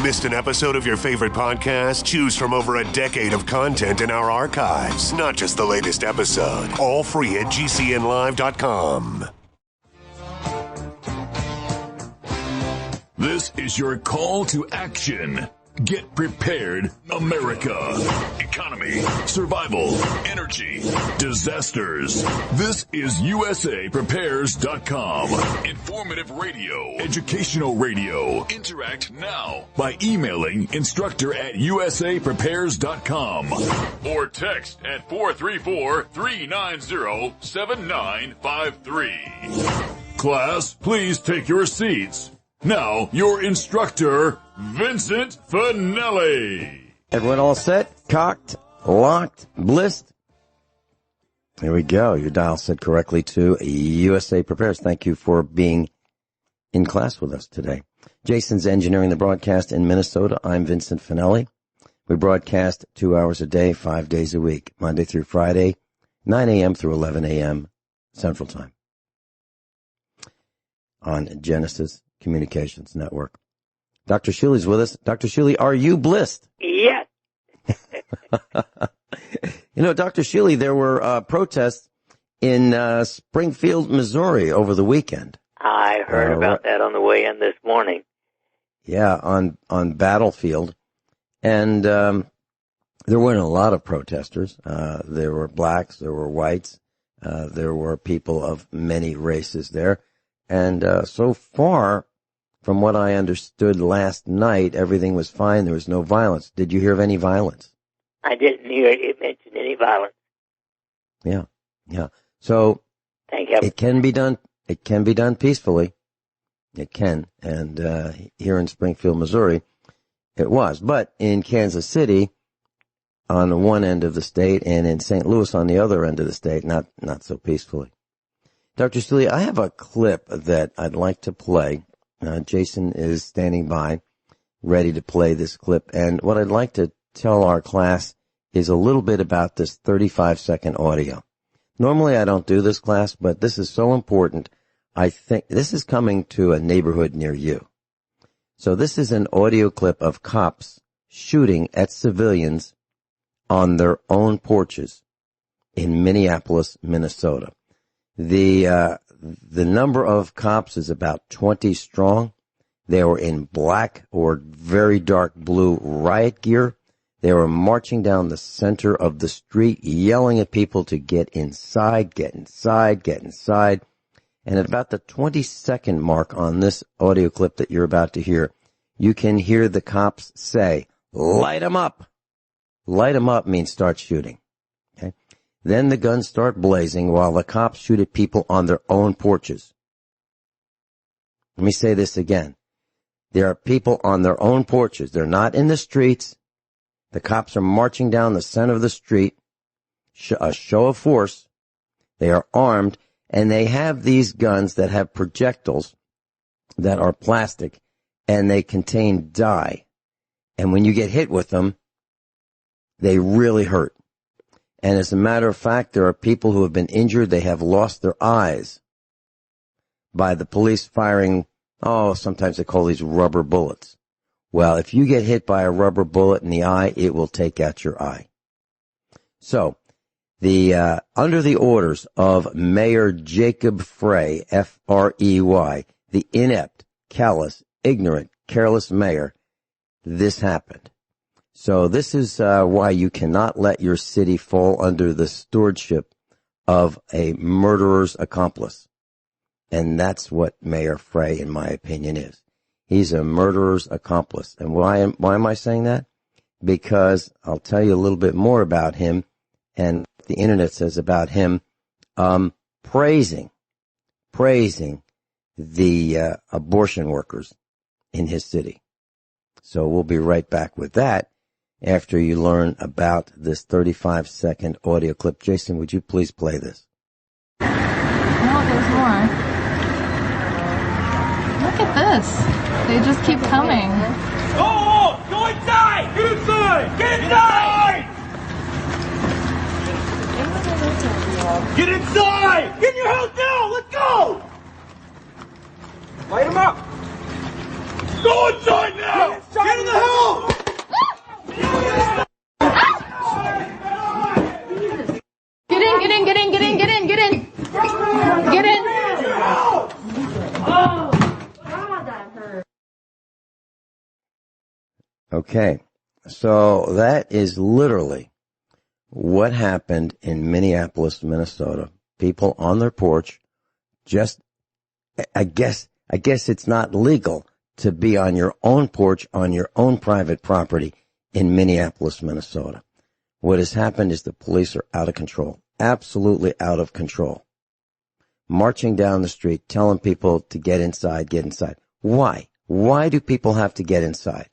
Missed an episode of your favorite podcast? Choose from over a decade of content in our archives, not just the latest episode. All free at GCNlive.com. This is your call to action. Get prepared, America. Economy, survival, energy, disasters. This is USAPrepares.com. Informative radio, educational radio. Interact now by emailing instructor@USAPrepares.com or text at 434-390-7953. Class, please take your seats. Now, your instructor, Vincent Finelli. Everyone all set? Cocked? Locked? Blissed? Here we go. Your dial set correctly to USA Prepares. Thank you for being in class with us today. Jason's engineering the broadcast in Minnesota. I'm Vincent Finelli. We broadcast 2 hours a day, 5 days a week, Monday through Friday, 9 a.m. through 11 a.m. Central Time on Genesis Communications Network. Dr. Shealy's with us. Dr. Shealy, are you blissed? Yes. You know, Dr. Shealy, there were protests in Springfield, Missouri over the weekend. I heard about that on the way in this morning. Yeah, on Battlefield. And there weren't a lot of protesters. There were blacks, there were whites, there were people of many races there. And so far, from what I understood last night, everything was fine. There was no violence. Did you hear of any violence? I didn't hear it mention any violence. Yeah. So Thank heaven. It can be done. It can be done peacefully. It can. And here in Springfield, Missouri, it was. But in Kansas City, on one end of the state, and in St. Louis on the other end of the state, not so peacefully. Dr. Shealy, I have a clip that I'd like to play. Jason is standing by, ready to play this clip. And what I'd like to tell our class is a little bit about this 35-second audio. Normally I don't do this, class, but this is so important. I think this is coming to a neighborhood near you. So this is an audio clip of cops shooting at civilians on their own porches in Minneapolis, Minnesota. The number of cops is about 20 strong. They were in black or very dark blue riot gear. They were marching down the center of the street, yelling at people to get inside, get inside, get inside. And at about the 20-second mark on this audio clip that you're about to hear, you can hear the cops say, "Light 'em up." Light 'em up means start shooting. Okay? Then the guns start blazing while the cops shoot at people on their own porches. Let me say this again. There are people on their own porches. They're not in the streets. The cops are marching down the center of the street, a show of force. They are armed, and they have these guns that have projectiles that are plastic, and they contain dye. And when you get hit with them, they really hurt. And as a matter of fact, there are people who have been injured. They have lost their eyes by the police firing, sometimes they call these rubber bullets. Well, if you get hit by a rubber bullet in the eye, it will take out your eye. So, under the orders of Mayor Jacob Frey, F-R-E-Y, the inept, callous, ignorant, careless mayor, this happened. So this is why you cannot let your city fall under the stewardship of a murderer's accomplice. And that's what Mayor Frey, in my opinion, is. He's a murderer's accomplice. And why am I saying that? Because I'll tell you a little bit more about him and what the internet says about him, praising the abortion workers in his city. So we'll be right back with that after you learn about this 35-second audio clip. Jason, would you please play this? No, there's more. Look at this. They just keep coming. Oh, go inside! Get inside! Get inside! Get inside! Get in your house now! Let's go! Light them up! Go inside now! Get in the Okay. So that is literally what happened in Minneapolis, Minnesota. People on their porch, just, I guess it's not legal to be on your own porch on your own private property in Minneapolis, Minnesota. What has happened is the police are out of control, absolutely out of control. Marching down the street, telling people to get inside, get inside. Why? Why do people have to get inside?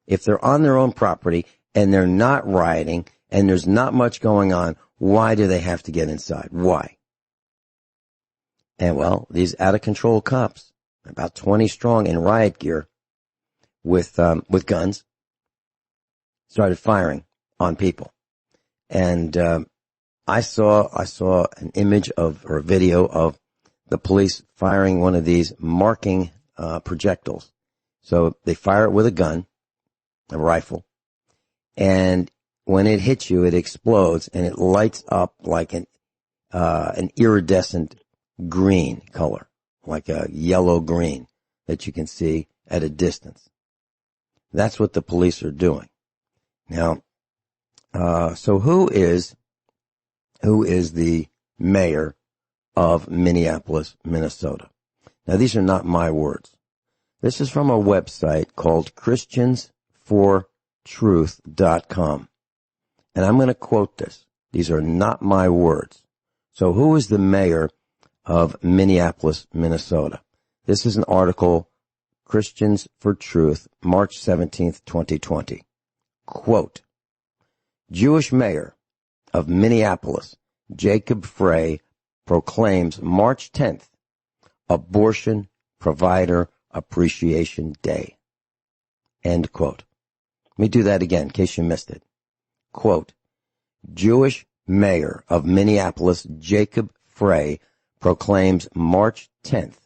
If they're on their own property and they're not rioting and there's not much going on, why do they have to get inside? Why? And well, these out of control cops, about 20 strong in riot gear with guns, started firing on people. And, I saw an image or a video of the police firing one of these marking, projectiles. So they fire it with a gun, a rifle, and when it hits you, it explodes and it lights up like an iridescent green color, like a yellow green that you can see at a distance. That's what the police are doing. Now, so who is the mayor of Minneapolis, Minnesota? Now, these are not my words. This is from a website called ChristiansForTruth.com. And I'm going to quote this. These are not my words. So who is the mayor of Minneapolis, Minnesota? This is an article, Christians for Truth, March 17th, 2020. Quote, Jewish mayor of Minneapolis, Jacob Frey, proclaims March 10th Abortion Provider Appreciation Day. End quote. Let me do that again in case you missed it. Quote, Jewish mayor of Minneapolis, Jacob Frey, proclaims March 10th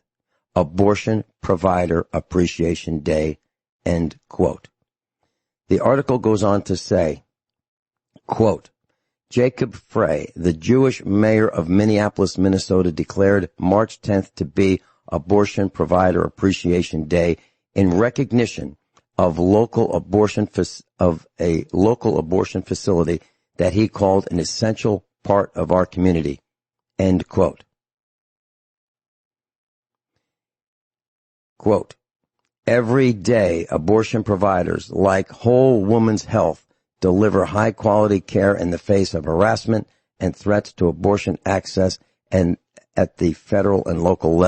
Abortion Provider Appreciation Day. End quote. The article goes on to say, quote, Jacob Frey, the Jewish mayor of Minneapolis, Minnesota, declared March 10th to be Abortion Provider Appreciation Day in recognition of a local abortion facility that he called an essential part of our community. End quote. Quote, every day abortion providers like Whole Woman's Health deliver high-quality care in the face of harassment and threats to abortion access and at the federal and local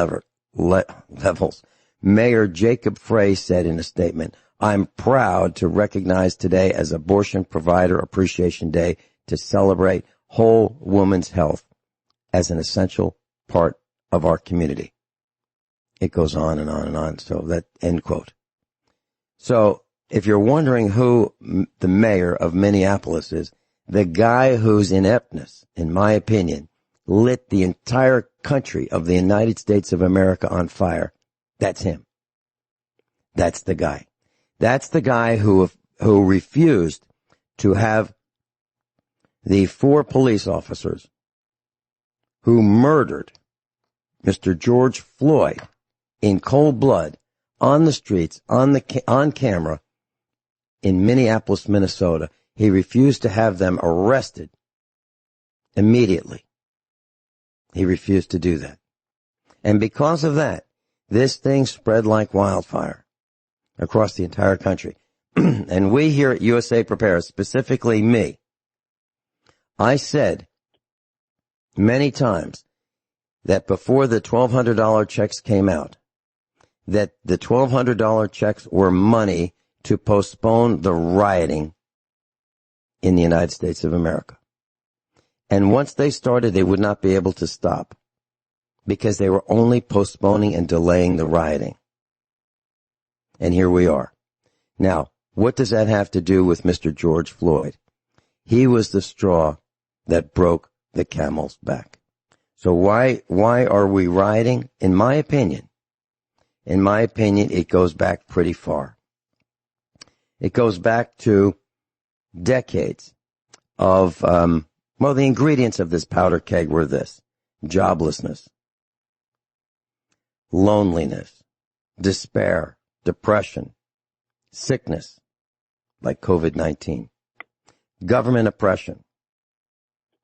levels. Mayor Jacob Frey said in a statement, I'm proud to recognize today as Abortion Provider Appreciation Day to celebrate Whole Woman's Health as an essential part of our community. It goes on and on and on. So that, end quote. So if you're wondering who the mayor of Minneapolis is, the guy whose ineptness, in my opinion, lit the entire country of the United States of America on fire, that's him. That's the guy. That's the guy who refused to have the 4 police officers who murdered Mr. George Floyd in cold blood on the streets, on camera in Minneapolis, Minnesota. He refused to have them arrested immediately. He refused to do that. And because of that, this thing spread like wildfire across the entire country. And we here at USA Prepares, specifically me, I said many times that before the $1,200 checks came out, that the $1,200 checks were money to postpone the rioting in the United States of America. And once they started, they would not be able to stop because they were only postponing and delaying the rioting. And here we are. Now, what does that have to do with Mr. George Floyd? He was the straw that broke the camel's back. So why are we rioting? In my opinion, it goes back pretty far. It goes back to decades of, the ingredients of this powder keg were this: joblessness, loneliness, despair, depression, sickness, like COVID-19, government oppression,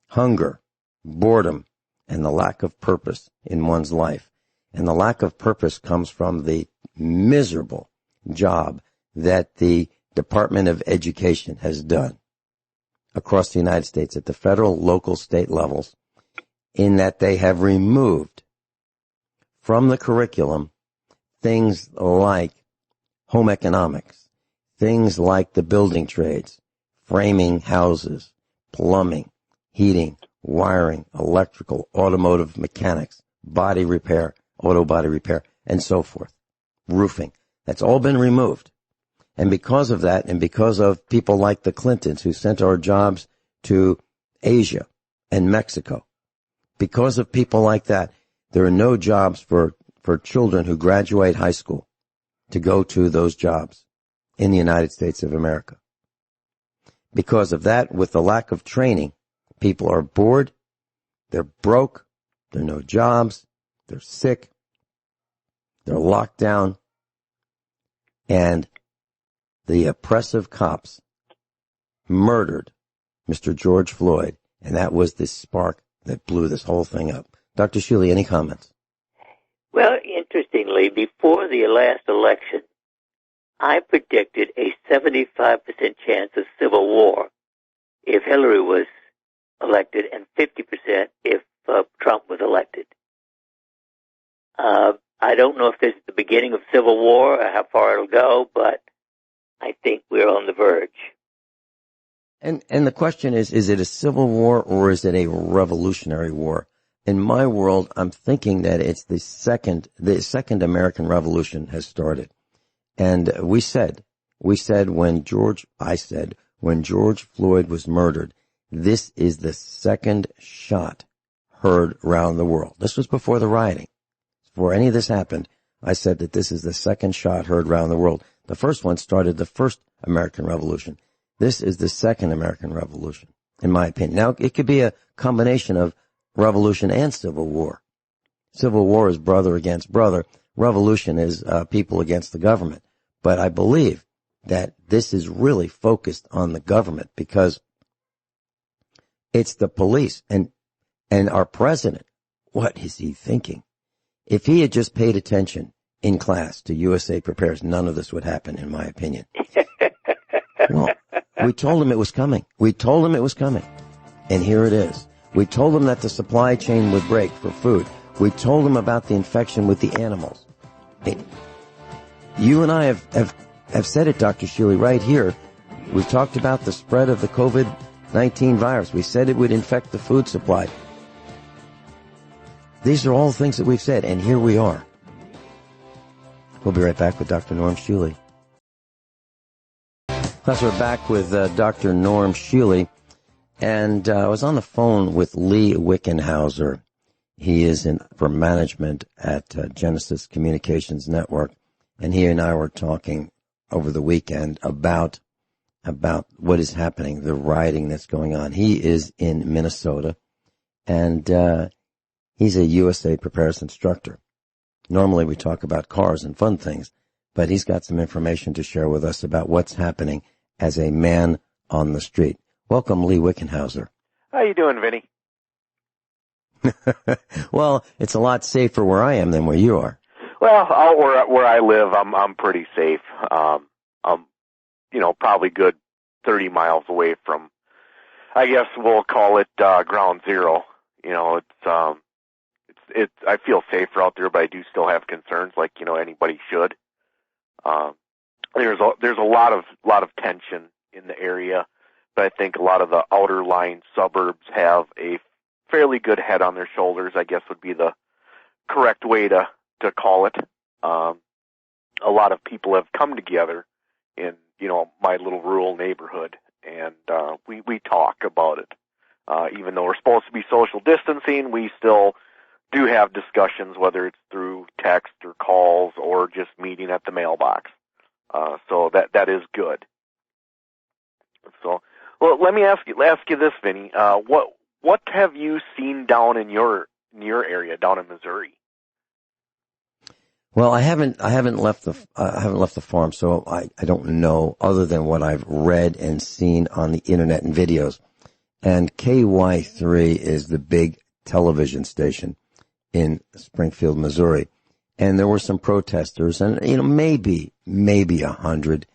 hunger, boredom, and the lack of purpose in one's life. And the lack of purpose comes from the miserable job that the Department of Education has done across the United States at the federal, local, state levels, in that they have removed from the curriculum things like home economics, things like the building trades, framing houses, plumbing, heating, wiring, electrical, automotive mechanics, body repair, auto body repair, and so forth, roofing. That's all been removed. And because of that, and because of people like the Clintons who sent our jobs to Asia and Mexico, because of people like that, there are no jobs for children who graduate high school to go to those jobs in the United States of America. Because of that, with the lack of training, people are bored, they're broke, there are no jobs, they're sick, they're locked down, and the oppressive cops murdered Mr. George Floyd, and that was the spark that blew this whole thing up. Dr. Shealy, any comments? Well, interestingly, before the last election, I predicted a 75% chance of civil war if Hillary was elected and 50% if Trump was elected. I don't know if this is the beginning of civil war or how far it'll go, but I think we're on the verge. And the question is it a civil war or is it a revolutionary war? In my world, I'm thinking that it's the second American Revolution has started. And I said when George Floyd was murdered, this is the second shot heard around the world. This was before the rioting. Before any of this happened, I said that this is the second shot heard around the world. The first one started the first American Revolution. This is the second American Revolution, in my opinion. Now, it could be a combination of revolution and civil war. Civil war is brother against brother. Revolution is people against the government. But I believe that this is really focused on the government because it's the police and our president. What is he thinking? If he had just paid attention in class to USA Prepares, none of this would happen, in my opinion. Well, we told him it was coming. And here it is. We told him that the supply chain would break for food. We told him about the infection with the animals. You and I have said it, Dr. Shealy, right here. We've talked about the spread of the COVID-19 virus. We said it would infect the food supply. These are all things that we've said, and here we are. We'll be right back with Dr. Norm Shealy. Plus, we're back with Dr. Norm Shealy, and I was on the phone with Lee Wickenhauser. He is for management at Genesis Communications Network, and he and I were talking over the weekend about what is happening, the rioting that's going on. He is in Minnesota, and he's a USA Prepares instructor. Normally we talk about cars and fun things, but he's got some information to share with us about what's happening as a man on the street. Welcome, Lee Wickenhauser. How you doing, Vinny? Well, it's a lot safer where I am than where you are. Well, out where I live, I'm pretty safe. I'm, probably good 30 miles away from, I guess we'll call it ground zero. I feel safer out there, but I do still have concerns, like anybody should. There's a lot of tension in the area, but I think a lot of the outer line suburbs have a fairly good head on their shoulders, I guess would be the correct way to call it. A lot of people have come together in my little rural neighborhood, and we talk about it. Even though we're supposed to be social distancing, we still do have discussions, whether it's through text or calls or just meeting at the mailbox. So that is good. So, well, let me ask you this, Vinny. What have you seen down in your area, down in Missouri? Well, I haven't left the farm, so I don't know other than what I've read and seen on the internet and videos. And KY3 is the big television station in Springfield, Missouri. And there were some protesters, and maybe 100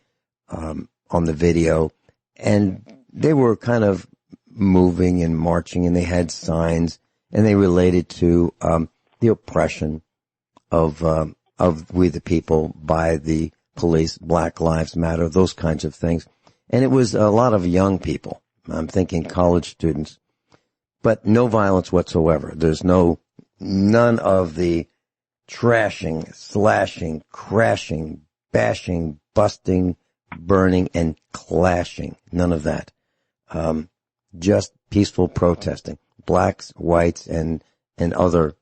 on the video, and they were kind of moving and marching, and they had signs, and they related to the oppression of we the people by the police, Black Lives Matter, those kinds of things. And it was a lot of young people. I'm thinking college students, but no violence whatsoever. There's none of the trashing, slashing, crashing, bashing, busting, burning, and clashing. None of that. Just peaceful protesting. Blacks, whites, and other,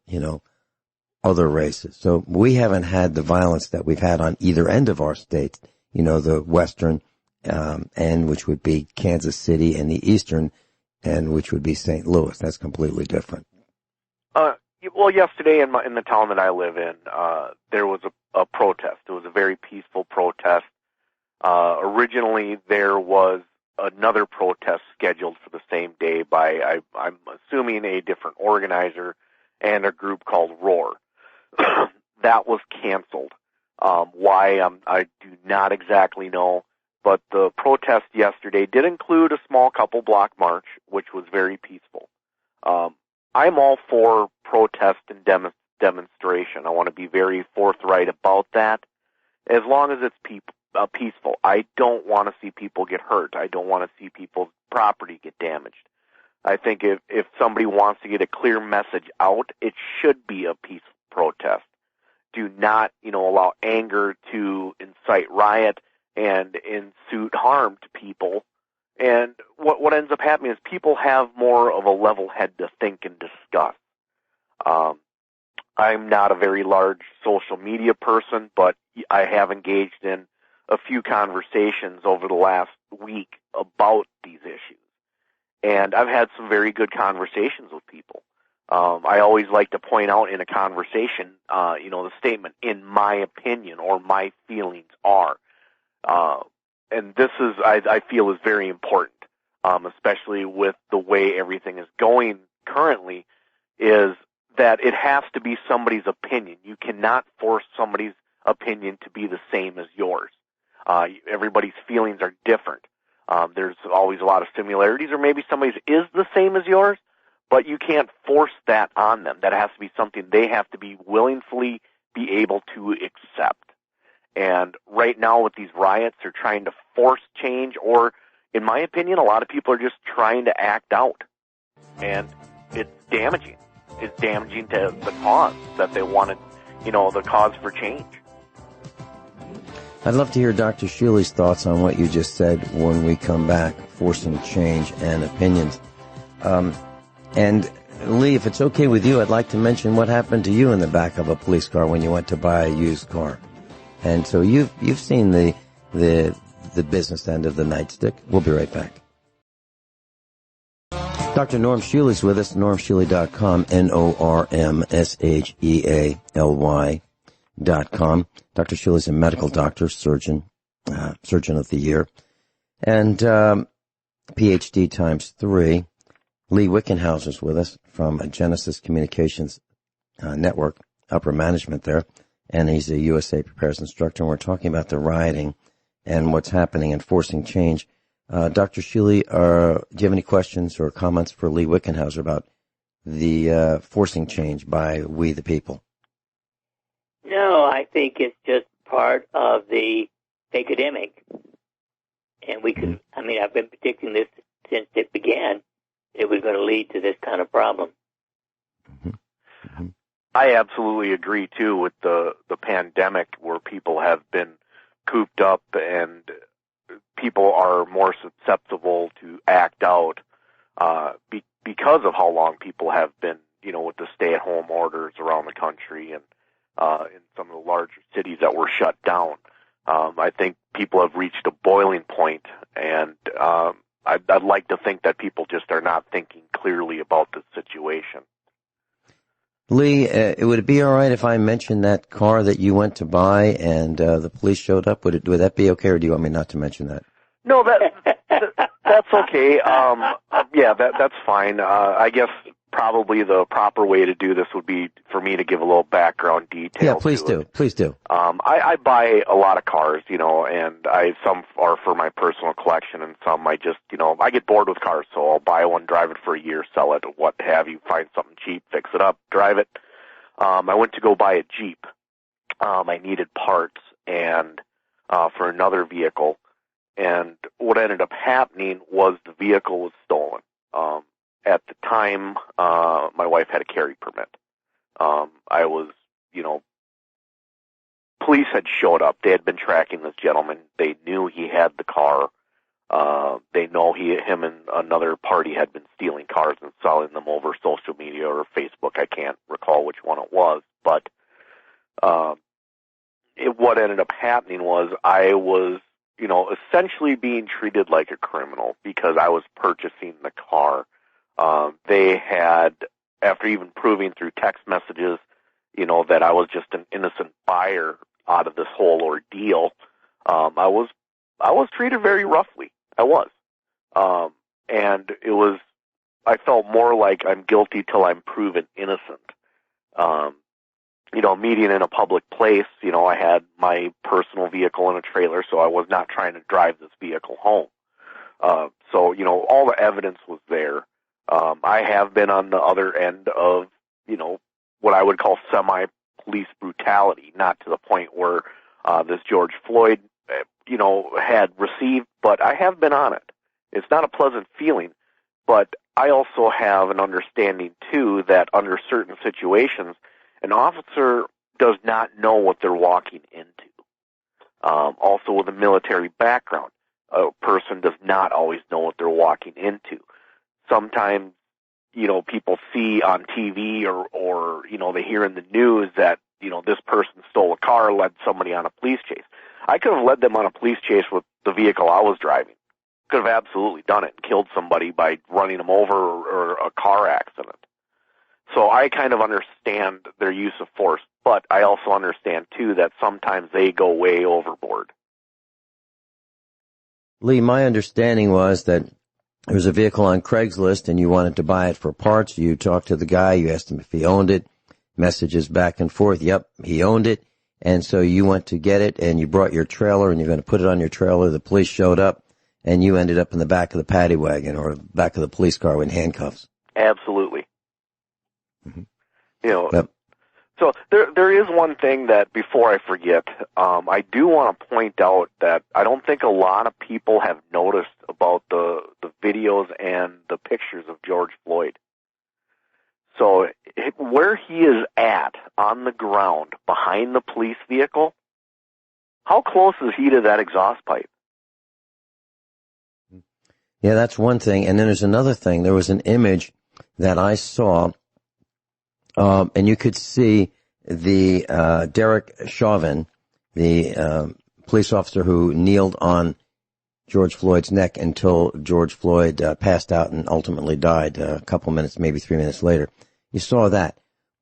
other races. So we haven't had the violence that we've had on either end of our states, the western end, which would be Kansas City, and the eastern end, which would be St. Louis. That's completely different. Well, yesterday in the town that I live in, there was a protest. It was a very peaceful protest. Originally, there was another protest scheduled for the same day by, I'm assuming, a different organizer and a group called Roar. That was canceled. Why, I do not exactly know, but the protest yesterday did include a small couple block march, which was very peaceful. I'm all for protest and demonstration. I want to be very forthright about that, as long as it's peaceful. I don't want to see people get hurt. I don't want to see people's property get damaged. I think if somebody wants to get a clear message out, it should be a peaceful protest. Do not, allow anger to incite riot and ensue harm to people. And what ends up happening is people have more of a level head to think and discuss. I'm not a very large social media person, but I have engaged in a few conversations over the last week about these issues. And I've had some very good conversations with people. I always like to point out in a conversation, the statement, in my opinion, or my feelings are. And this is, I feel, is very important, especially with the way everything is going currently, is that it has to be somebody's opinion. You cannot force somebody's opinion to be the same as yours. Everybody's feelings are different. There's always a lot of similarities, or maybe somebody's is the same as yours, but you can't force that on them. That has to be something they have to be willingly be able to accept. And right now with these riots, they're trying to force change, or, in my opinion, a lot of people are just trying to act out. And it's damaging. It's damaging to the cause that they wanted, the cause for change. I'd love to hear Dr. Shealy's thoughts on what you just said when we come back, forcing change and opinions. And Lee, if it's okay with you, I'd like to mention what happened to you in the back of a police car when you went to buy a used car. And so you've seen the business end of the nightstick. We'll be right back. Dr. Norm Shealy's with us, normshealy.com, NORMSHEALY.com. Dr. Shealy's a medical doctor, surgeon of the year, and PhD times 3. Lee Wickenhauser's with us from Genesis Communications Network, upper management there, and he's a USA Prepares instructor, and we're talking about the rioting and what's happening and forcing change. Dr. Shealy, do you have any questions or comments for Lee Wickenhauser about the forcing change by we the people? No, I think it's just part of the epidemic. And I've been predicting this since it began. It was going to lead to this kind of problem. I absolutely agree, too, with the pandemic, where people have been cooped up and people are more susceptible to act out because of how long people have been, with the stay-at-home orders around the country and in some of the larger cities that were shut down. I think people have reached a boiling point, and I'd like to think that people just are not thinking clearly about the situation. Lee, would it be all right if I mentioned that car that you went to buy and the police showed up? Would that be okay, or do you want me not to mention that? No, that's okay. That's fine. I guess probably the proper way to do this would be for me to give a little background detail. Yeah, please do. Please do. I buy a lot of cars, and some are for my personal collection, and some I just, I get bored with cars, so I'll buy one, drive it for a year, sell it, what have you, find something cheap, fix it up, drive it. I went to go buy a Jeep. I needed parts and for another vehicle, and what ended up happening was the vehicle was stolen. At the time, my wife had a carry permit. I was, police had showed up. They had been tracking this gentleman. They knew he had the car. They know him and another party had been stealing cars and selling them over social media or Facebook. I can't recall which one it was, but what ended up happening was I was, essentially being treated like a criminal because I was purchasing the car. They had, after even proving through text messages, that I was just an innocent buyer out of this whole ordeal, I was treated very roughly. I was. And I felt more like I'm guilty till I'm proven innocent. Meeting in a public place, I had my personal vehicle in a trailer, so I was not trying to drive this vehicle home. So, all the evidence was there. I have been on the other end of, what I would call semi-police brutality, not to the point where this George Floyd, had received, but I have been on it. It's not a pleasant feeling, but I also have an understanding, too, that under certain situations, an officer does not know what they're walking into. Also, with a military background, a person does not always know what they're walking into. Sometimes, people see on TV or they hear in the news that, this person stole a car, led somebody on a police chase. I could have led them on a police chase with the vehicle I was driving. Could have absolutely done it and killed somebody by running them over or a car accident. So I kind of understand their use of force, but I also understand, too, that sometimes they go way overboard. Lee, my understanding was that there was a vehicle on Craigslist and you wanted to buy it for parts. You talked to the guy, you asked him if he owned it, messages back and forth. Yep, he owned it. And so you went to get it and you brought your trailer and you're going to put it on your trailer. The police showed up and you ended up in the back of the paddy wagon or back of the police car in handcuffs. Absolutely. Mm-hmm. Yep. So there is one thing that, before I forget, I do want to point out that I don't think a lot of people have noticed about the videos and the pictures of George Floyd. So where he is at on the ground behind the police vehicle, how close is he to that exhaust pipe? Yeah, that's one thing. And then there's another thing. There was an image that I saw, and you could see the Derek Chauvin, the police officer who kneeled on George Floyd's neck until George Floyd passed out and ultimately died a couple minutes, maybe 3 minutes later. You saw that.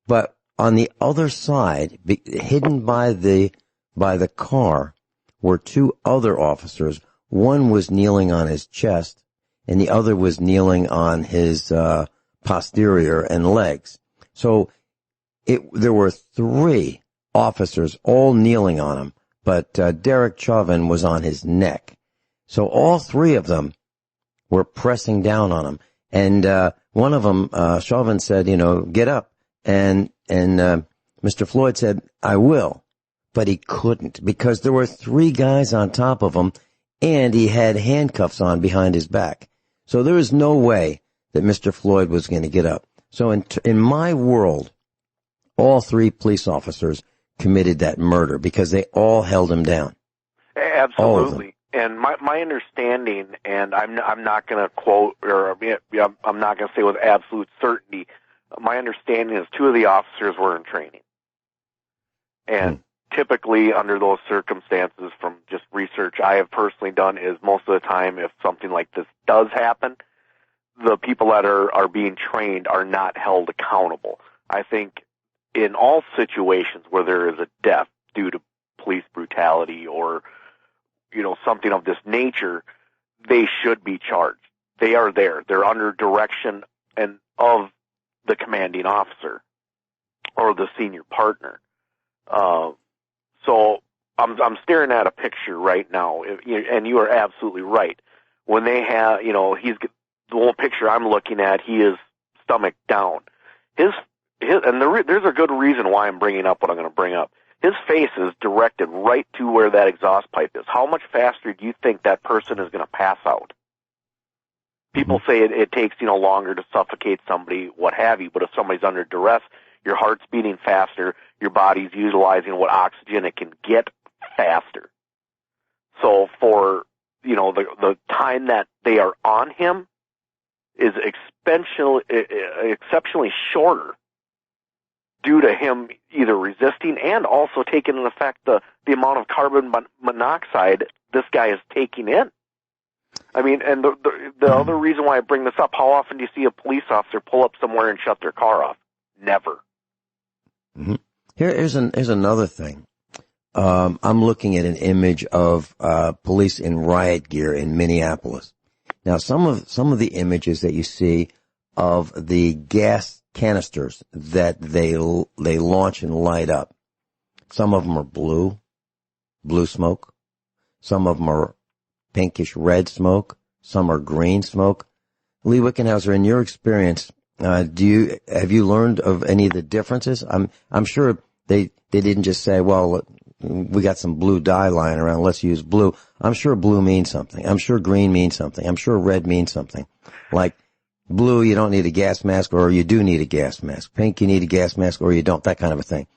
But on the other side, hidden by the car, were two other officers. One was kneeling on his chest, and the other was kneeling on his posterior and legs. So there were three officers all kneeling on him, but Derek Chauvin was on his neck. So all three of them were pressing down on him. And one of them, Chauvin said, get up. And Mr. Floyd said, I will. But he couldn't because there were three guys on top of him and he had handcuffs on behind his back. So there was no way that Mr. Floyd was going to get up. So in my world, all three police officers committed that murder because they all held him down. Absolutely. And my understanding, and I'm not going to quote, or I'm not going to say with absolute certainty, my understanding is two of the officers were in training. And typically under those circumstances, from just research I have personally done, is most of the time if something like this does happen, the people that are being trained are not held accountable. I think in all situations where there is a death due to police brutality or, something of this nature, they should be charged. They are there. They're under direction and of the commanding officer or the senior partner. So I'm staring at a picture right now, and you are absolutely right. When they have, the whole picture I'm looking at, he is stomach down. There's a good reason why I'm bringing up what I'm going to bring up. His face is directed right to where that exhaust pipe is. How much faster do you think that person is going to pass out? People say it takes, longer to suffocate somebody, what have you, but if somebody's under duress, your heart's beating faster, your body's utilizing what oxygen it can get faster. So for, the time that they are on him is exceptionally shorter due to him either resisting and also taking in effect the amount of carbon monoxide this guy is taking in. I mean, and the other reason why I bring this up, how often do you see a police officer pull up somewhere and shut their car off? Never. Mm-hmm. Here's another thing. I'm looking at an image of police in riot gear in Minneapolis. Now, some of the images that you see of the gas canisters that they launch and light up, some of them are blue smoke. Some of them are pinkish red smoke. Some are green smoke. Lee Wickenhauser, in your experience, have you learned of any of the differences? I'm sure they didn't just say, well, we got some blue dye lying around, let's use blue. I'm sure blue means something. I'm sure green means something. I'm sure red means something. Like blue, you don't need a gas mask, or you do need a gas mask. Pink, you need a gas mask, or you don't. That kind of a thing.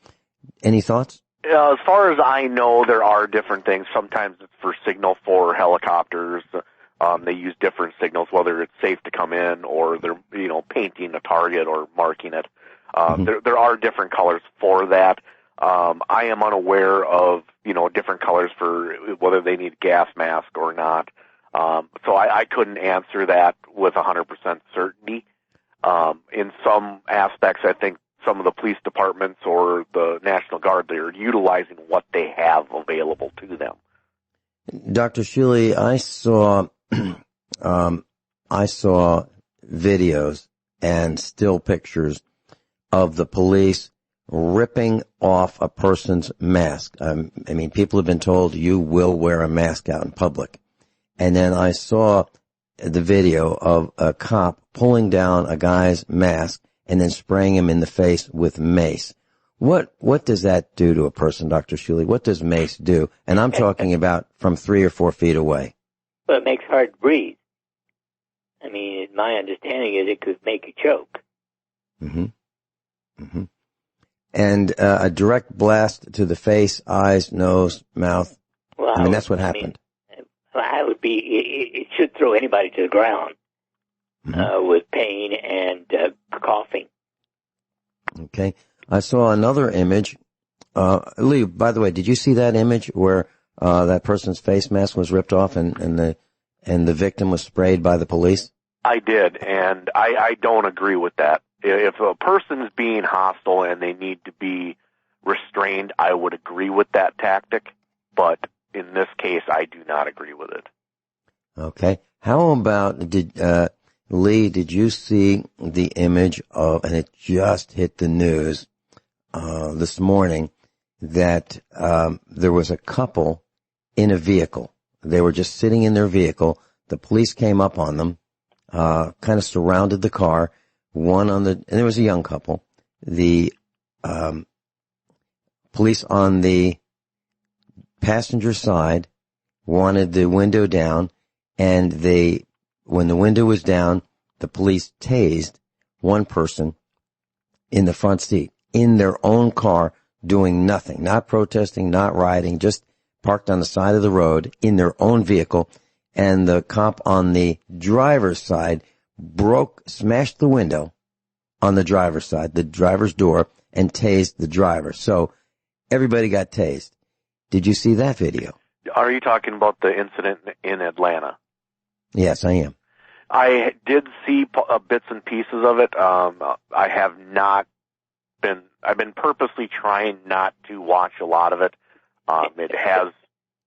Any thoughts? As far as I know, there are different things. Sometimes it's for signal for helicopters. They use different signals, whether it's safe to come in or they're, painting a target or marking it. There are different colors for that. I am unaware of, different colors for whether they need gas mask or not. So I couldn't answer that with 100% certainty. In some aspects, I think some of the police departments or the National Guard, they're utilizing what they have available to them. Dr. Shealy, I saw videos and still pictures of the police ripping off a person's mask. People have been told you will wear a mask out in public. And then I saw the video of a cop pulling down a guy's mask and then spraying him in the face with mace. What does that do to a person, Dr. Shealy? What does mace do? And I'm talking about from 3 or 4 feet away. Well, it makes hard to breathe. My understanding is it could make you choke. Mm-hmm. Mm-hmm. And a direct blast to the face, eyes, nose, mouth. Well, that's what happened. It should throw anybody to the ground with pain and coughing. Okay. I saw another image. Lee, by the way, did you see that image where that person's face mask was ripped off and the victim was sprayed by the police? I did, and I don't agree with that. If a person's being hostile and they need to be restrained, I would agree with that tactic. But in this case, I do not agree with it. Okay. How about, Lee, did you see the image of, and it just hit the news this morning, that there was a couple in a vehicle. They were just sitting in their vehicle. The police came up on them, kind of surrounded the car. And there was a young couple. The police on the passenger side wanted the window down, and when the window was down, the police tased one person in the front seat, in their own car, doing nothing, not protesting, not rioting, just parked on the side of the road in their own vehicle. And the cop on the driver's side smashed the window on the driver's side, the driver's door, and tased the driver. So everybody got tased. Did you see that video? Are you talking about the incident in Atlanta? Yes, I am. I did see bits and pieces of it. I have not been I've been purposely trying not to watch a lot of it. It has,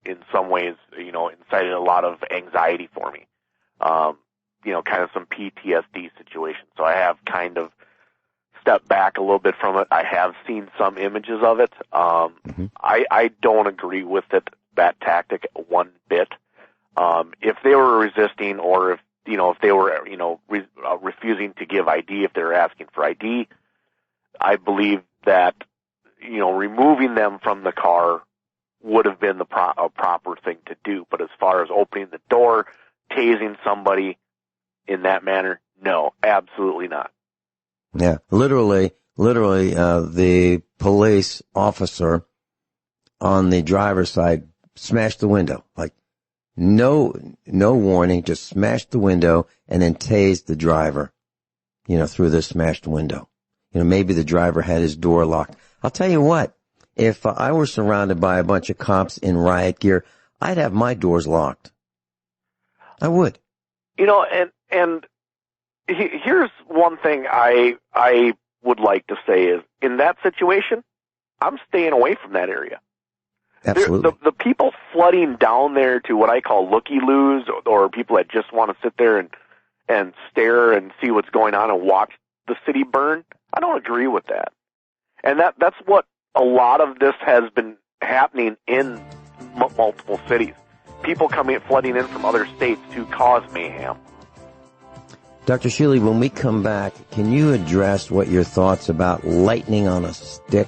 in some ways, incited a lot of anxiety for me. Kind of some PTSD situation. So I have kind of stepped back a little bit from it. I have seen some images of it. I don't agree with that tactic one bit. If they were resisting, or if they were, refusing to give ID, if they were asking for ID, I believe that, removing them from the car would have been a proper thing to do. But as far as opening the door, tasing somebody in that manner, no, absolutely not. Yeah, literally, the police officer on the driver's side smashed the window. Like, no warning, just smashed the window and then tased the driver, through the smashed window. Maybe the driver had his door locked. I'll tell you what, if I were surrounded by a bunch of cops in riot gear, I'd have my doors locked. I would. And here's one thing I would like to say is, in that situation, I'm staying away from that area. Absolutely. The people flooding down there to what I call looky-loos, or people that just want to sit there and stare and see what's going on and watch the city burn, I don't agree with that. And that's what a lot of this has been happening in multiple cities. People flooding in from other states to cause mayhem. Dr. Shealy, when we come back, can you address what your thoughts about lightning on a stick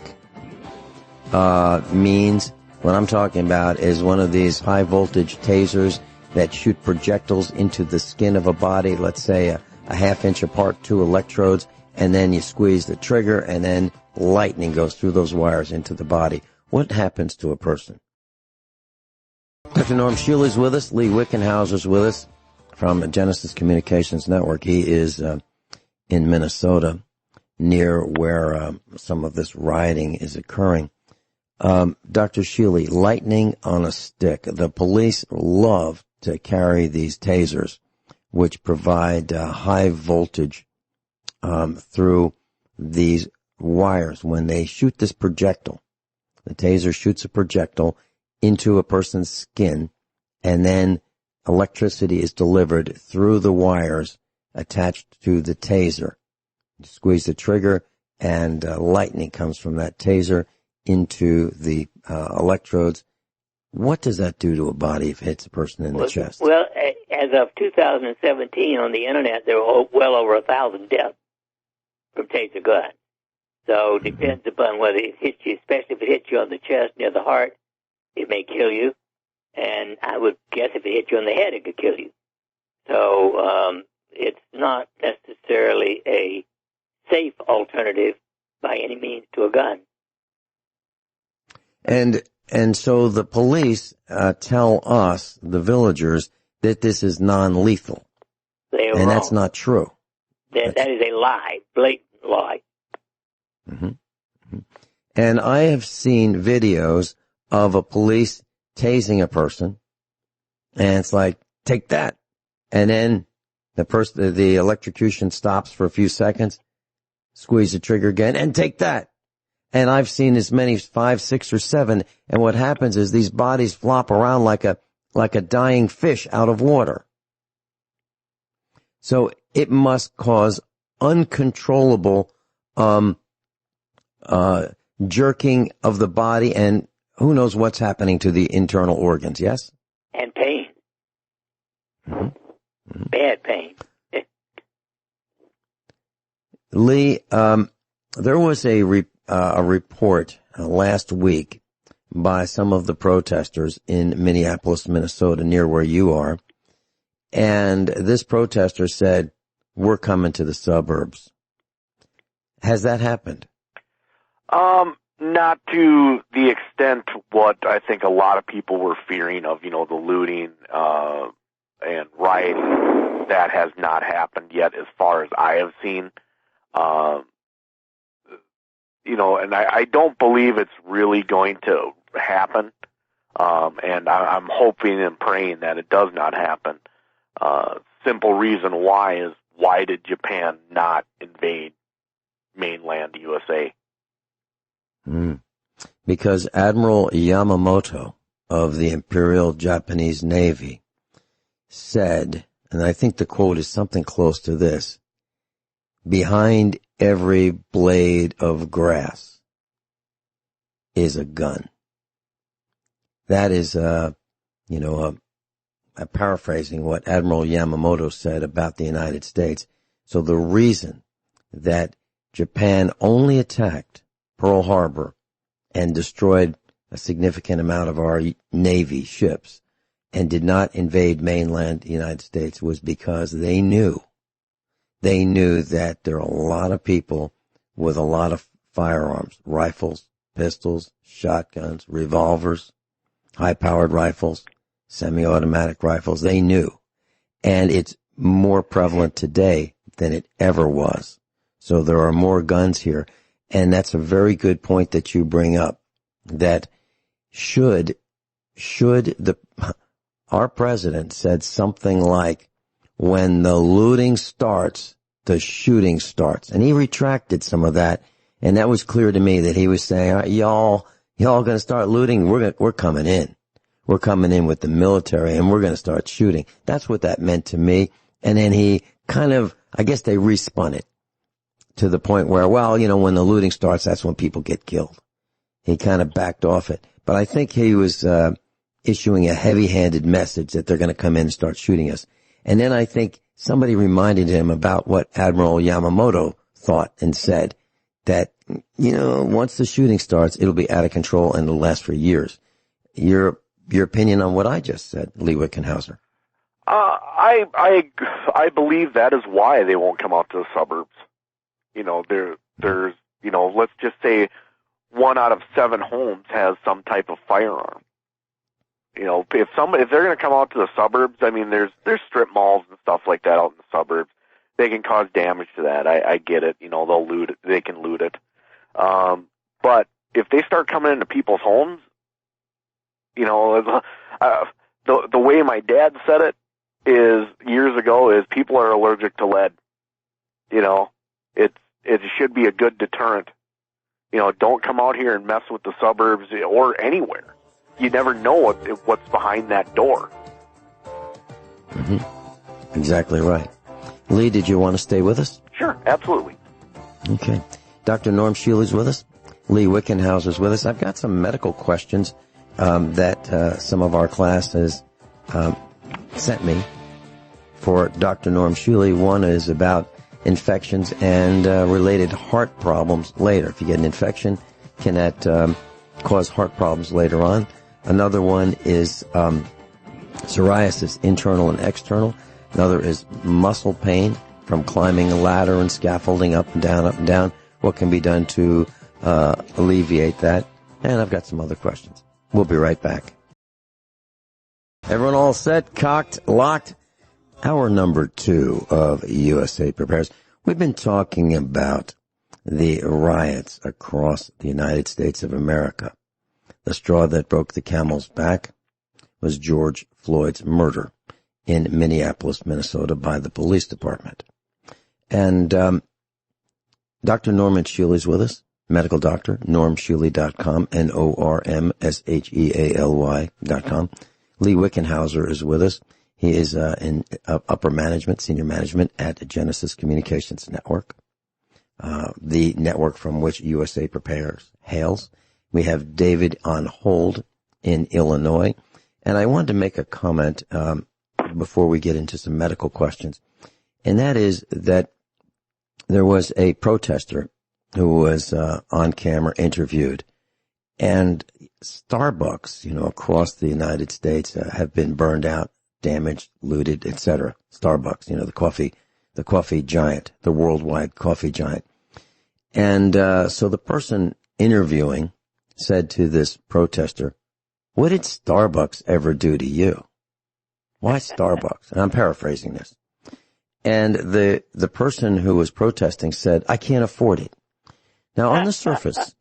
means? What I'm talking about is one of these high-voltage tasers that shoot projectiles into the skin of a body, let's say a half-inch apart, 2 electrodes, and then you squeeze the trigger, and then lightning goes through those wires into the body. What happens to a person? Dr. Norm Shealy's with us. Lee Wickenhauser's with us from Genesis Communications Network. He is in Minnesota, near where some of this rioting is occurring. Dr. Shealy, lightning on a stick. The police love to carry these tasers, which provide high voltage through these wires. When they shoot this projectile, the taser shoots a projectile into a person's skin, and then electricity is delivered through the wires attached to the taser. You squeeze the trigger, and lightning comes from that taser into the electrodes. What does that do to a body if it hits a person in the chest? Well, as of 2017 on the internet, there were well over 1,000 deaths from taser guns. So it depends upon whether it hits you, especially if it hits you on the chest near the heart, it may kill you. And I would guess if it hit you on the head, it could kill you. So it's not necessarily a safe alternative by any means to a gun. And so the police tell us, the villagers, that this is non-lethal. They are and wrong. That's not true. That is a lie, blatant lie. Mm-hmm. Mm-hmm. And I have seen videos of a police tasing a person, and it's like, take that. And then the electrocution stops for a few seconds, squeeze the trigger again, and take that. And I've seen as many as 5, 6, or 7, and what happens is these bodies flop around like a dying fish out of water. So it must cause uncontrollable jerking of the body, and who knows what's happening to the internal organs, yes? And pain. Mm-hmm. Mm-hmm. Bad pain. Lee, there was a report last week by some of the protesters in Minneapolis, Minnesota, near where you are. And this protester said, we're coming to the suburbs. Has that happened? Not to the extent what I think a lot of people were fearing of, the looting and rioting. That has not happened yet as far as I have seen. And I don't believe it's really going to happen. And I'm hoping and praying that it does not happen. Simple reason why is, why did Japan not invade mainland USA? Because Admiral Yamamoto of the Imperial Japanese Navy said, and I think the quote is something close to this, behind every blade of grass is a gun. That is, paraphrasing what Admiral Yamamoto said about the United States. So the reason that Japan only attacked Pearl Harbor and destroyed a significant amount of our Navy ships and did not invade mainland United States was because they knew that there are a lot of people with a lot of firearms, rifles, pistols, shotguns, revolvers, high-powered rifles, semi-automatic rifles. They knew. And it's more prevalent today than it ever was. So there are more guns here. And that's a very good point that you bring up, that should our president said something like, when the looting starts, the shooting starts. And he retracted some of that. And that was clear to me that he was saying, y'all going to start looting? We're coming in. We're coming in with the military and we're going to start shooting. That's what that meant to me. And then he kind of, I guess they respun it to the point where, when the looting starts, that's when people get killed. He kind of backed off it. But I think he was issuing a heavy-handed message that they're going to come in and start shooting us. And then I think somebody reminded him about what Admiral Yamamoto thought and said, that, once the shooting starts, it'll be out of control and it'll last for years. Your opinion on what I just said, Lee Wickenhauser? I believe that is why they won't come out to the suburbs. There's let's just say 1 out of 7 homes has some type of firearm. If they're going to come out to the suburbs, I mean, there's strip malls and stuff like that out in the suburbs. They can cause damage to that. I get it. They'll loot it. They can loot it. But if they start coming into people's homes, the way my dad said it is years ago is people are allergic to lead. It should be a good deterrent. Don't come out here and mess with the suburbs or anywhere. You never know what's behind that door. Mm-hmm. Exactly right. Lee, did you want to stay with us? Sure, absolutely. Okay. Dr. Norm Shealy's with us. Lee Wickenhauser's with us. I've got some medical questions that some of our class has sent me for Dr. Norm Shealy. One is about infections and related heart problems later. If you get an infection, can that cause heart problems later on? Another one is psoriasis, internal and external. Another is muscle pain from climbing a ladder and scaffolding up and down. What can be done to alleviate that? And I've got some other questions. We'll be right back. Everyone all set, cocked, locked? Hour number 2 of USA Prepares. We've been talking about the riots across the United States of America. The straw that broke the camel's back was George Floyd's murder in Minneapolis, Minnesota by the police department. And Dr. Norman Shealy's with us, medical doctor, normshealy.com, NORMSHEALY.com. Lee Wickenhauser is with us. He is in upper management, senior management at Genesis Communications Network, the network from which USA Prepares hails. We have David on hold in Illinois. And I wanted to make a comment before we get into some medical questions. And that is that there was a protester who was on camera interviewed. And Starbucks, across the United States have been burned out, damaged, looted, etc. Starbucks, the coffee giant, the worldwide coffee giant. And so the person interviewing said to this protester, "What did Starbucks ever do to you?" Why Starbucks? And I'm paraphrasing this. And the person who was protesting said, "I can't afford it." Now on the surface,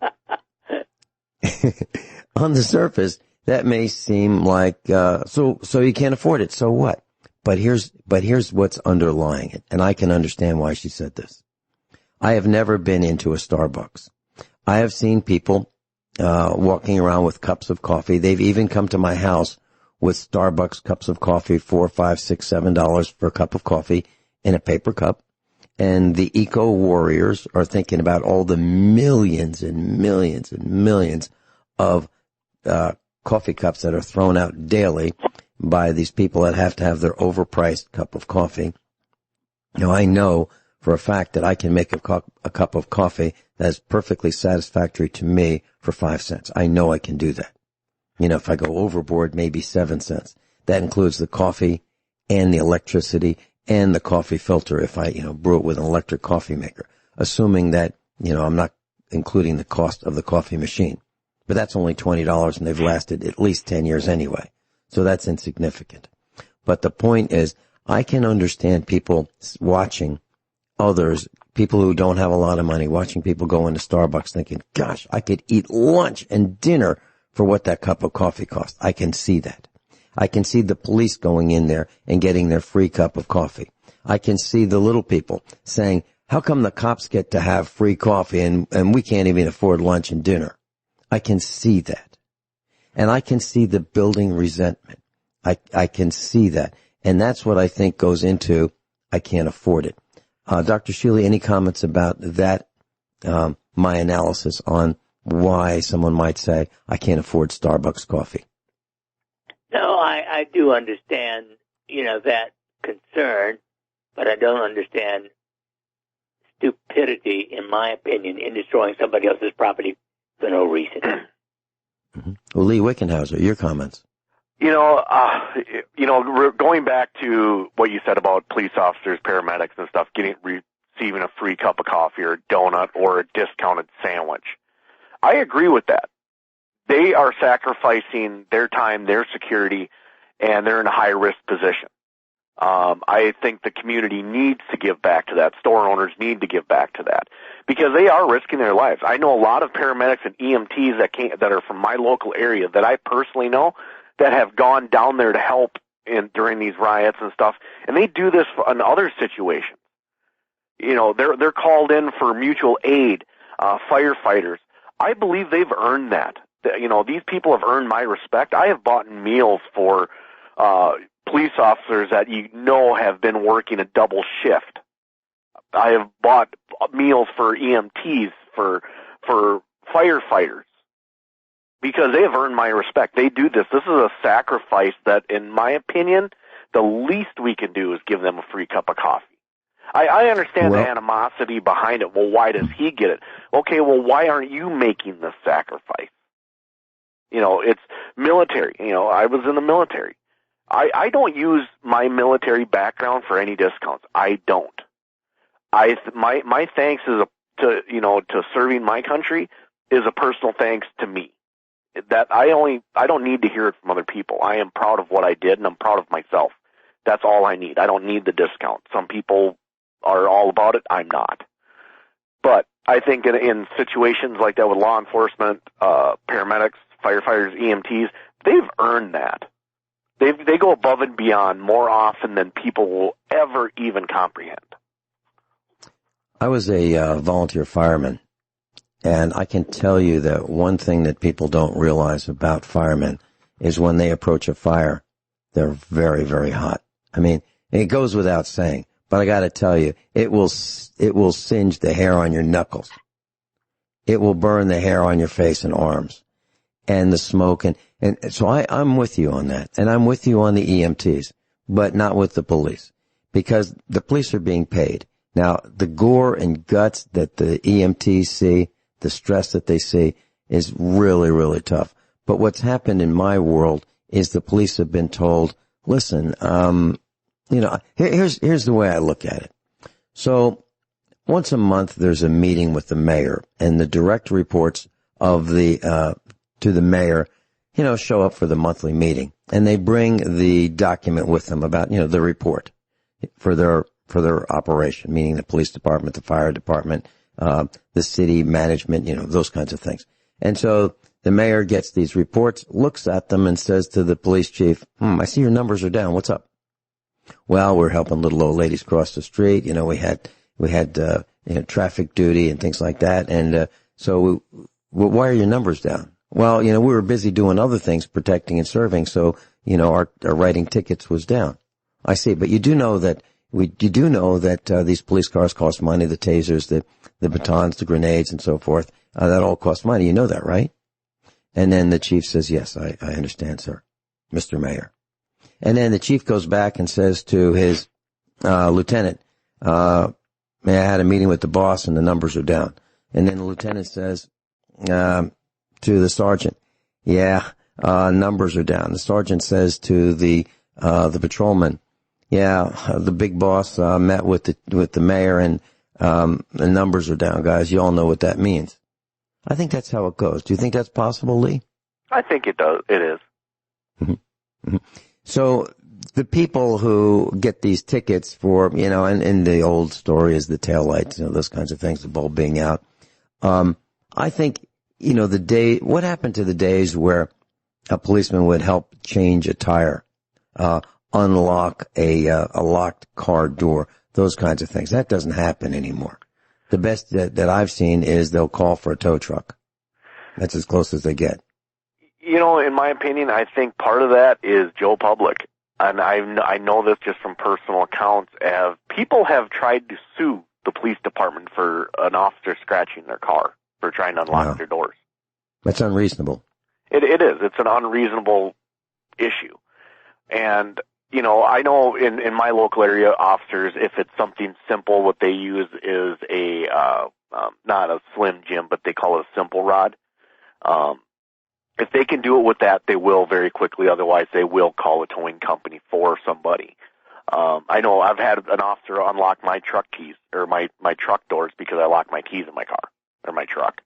that may seem like, so you can't afford it. So what? But here's what's underlying it. And I can understand why she said this. I have never been into a Starbucks. I have seen people walking around with cups of coffee. They've even come to my house with Starbucks cups of coffee, $4, $5, $6, $7 for a cup of coffee in a paper cup. And the eco warriors are thinking about all the millions and millions and millions of coffee cups that are thrown out daily by these people that have to have their overpriced cup of coffee. Now, I know for a fact that I can make a cup of coffee that is perfectly satisfactory to me for 5 cents. I know I can do that. If I go overboard, maybe 7 cents. That includes the coffee and the electricity and the coffee filter if I, brew it with an electric coffee maker, assuming that, I'm not including the cost of the coffee machine. But that's only $20 and they've lasted at least 10 years anyway. So that's insignificant. But the point is, I can understand people watching others, people who don't have a lot of money, watching people go into Starbucks thinking, gosh, I could eat lunch and dinner for what that cup of coffee costs. I can see that. I can see the police going in there and getting their free cup of coffee. I can see the little people saying, how come the cops get to have free coffee and we can't even afford lunch and dinner? I can see that. And I can see the building resentment. I can see that. And that's what I think goes into, I can't afford it. Dr. Shealy, any comments about that, my analysis on why someone might say, I can't afford Starbucks coffee? No, I do understand, that concern, but I don't understand stupidity, in my opinion, in destroying somebody else's property for no reason. Mm-hmm. Well, Lee Wickenhauser, your comments. Going back to what you said about police officers, paramedics and stuff, receiving a free cup of coffee or a donut or a discounted sandwich. I agree with that. They are sacrificing their time, their security, and they're in a high-risk position. I think the community needs to give back to that. Store owners need to give back to that because they are risking their lives. I know a lot of paramedics and EMTs that are from my local area that I personally know that have gone down there to help during these riots and stuff, and they do this in other situations. They're called in for mutual aid, firefighters. I believe they've earned that. These people have earned my respect. I have bought meals for police officers that have been working a double shift. I have bought meals for EMTs, for firefighters, because they have earned my respect. They do this. This is a sacrifice that, in my opinion, the least we can do is give them a free cup of coffee. I understand the animosity behind it. Well, why does he get it? Okay, well, why aren't you making this sacrifice? It's military. I was in the military. I don't use my military background for any discounts. I don't. My thanks is to serving my country is a personal thanks to me. That I don't need to hear it from other people. I am proud of what I did and I'm proud of myself. That's all I need. I don't need the discount. Some people are all about it. I'm not. But I think in situations like that with law enforcement, paramedics, firefighters, EMTs, they've earned that. They go above and beyond more often than people will ever even comprehend. I was a volunteer fireman, and I can tell you that one thing that people don't realize about firemen is when they approach a fire, they're very, very hot. I mean, it goes without saying, but I got to tell you, it will singe the hair on your knuckles. It will burn the hair on your face and arms, and the smoke. And so I'm with you on that, and I'm with you on the EMTs, but not with the police, because the police are being paid. Now, the gore and guts that the EMTs see, the stress that they see, is really, really tough. But what's happened in my world is the police have been told, listen, here's the way I look at it. So once a month, there's a meeting with the mayor, and the direct reports of to the mayor, show up for the monthly meeting, and they bring the document with them about, the report for their operation, meaning the police department, the fire department, the city management, those kinds of things. And so the mayor gets these reports, looks at them, and says to the police chief, I see your numbers are down. What's up? Well, we're helping little old ladies cross the street. We had traffic duty and things like that. And, So why are your numbers down? Well, we were busy doing other things, protecting and serving. So, our writing tickets was down. I see. But you do know that these police cars cost money, the tasers, the batons, the grenades and so forth. That all costs money. You know that, right? And then the chief says, yes, I understand, sir, Mr. Mayor. And then the chief goes back and says to his lieutenant, I had a meeting with the boss and the numbers are down. And then the lieutenant says to the sergeant, numbers are down. The sergeant says to the patrolman, the big boss met with the mayor and the numbers are down, guys. You all know what that means. I think that's how it goes. Do you think that's possible, Lee? I think it does. It is. Mm-hmm. So the people who get these tickets for, and the old story is the taillights, those kinds of things, the bulb being out. I think, what happened to the days where a policeman would help change a tire, unlock a locked car door, those kinds of things. That doesn't happen anymore. The best that I've seen is they'll call for a tow truck. That's as close as they get. In my opinion, I think part of that is Joe Public. And I know this just from personal accounts. People have tried to sue the police department for an officer scratching their car for trying to unlock their doors. That's unreasonable. It is. It's an unreasonable issue. And, I know in my local area, officers, if it's something simple, what they use is not a Slim Jim, but they call it a simple rod. If they can do it with that, they will very quickly. Otherwise, they will call a towing company for somebody. I know I've had an officer unlock my truck keys or my truck doors because I locked my keys in my car or my truck.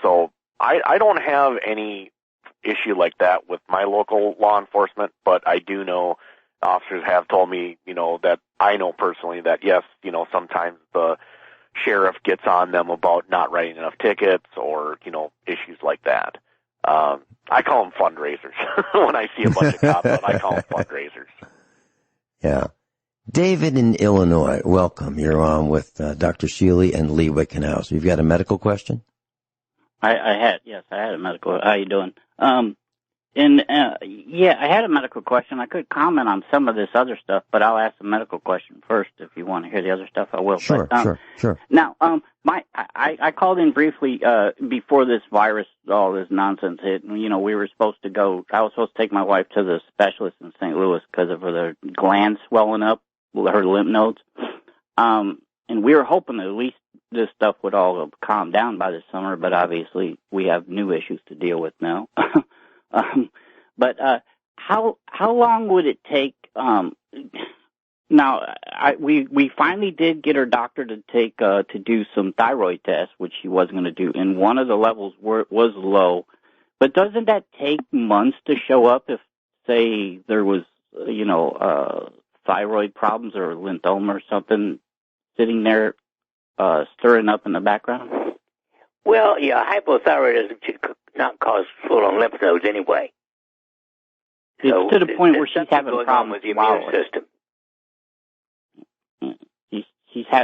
So I don't have any issue like that with my local law enforcement, but I do know officers have told me, that I know personally that yes, sometimes the sheriff gets on them about not writing enough tickets or, issues like that. I call them fundraisers. When I see a bunch of cops, I call them fundraisers. Yeah. David in Illinois, welcome. You're on with Dr. Shealy and Lee Wickenhouse. You've got a medical question? I had a medical. How you doing? I had a medical question. I could comment on some of this other stuff, but I'll ask the medical question first. If you want to hear the other stuff, I will. Sure. Now, I called in briefly before this virus, all this nonsense hit. We were supposed to go. I was supposed to take my wife to the specialist in St. Louis because of her glands swelling up, her lymph nodes, and we were hoping that at least this stuff would all calm down by the summer. But obviously, we have new issues to deal with now. But how long would it take? Now, we finally did get her doctor to take to do some thyroid tests, which she was going to do, and one of the levels was low. But doesn't that take months to show up if, say, there was thyroid problems or lymphoma or something sitting there stirring up in the background? Well, hypothyroidism should not cause full-on lymph nodes anyway. It's so to the point where she's having problems with the immune system.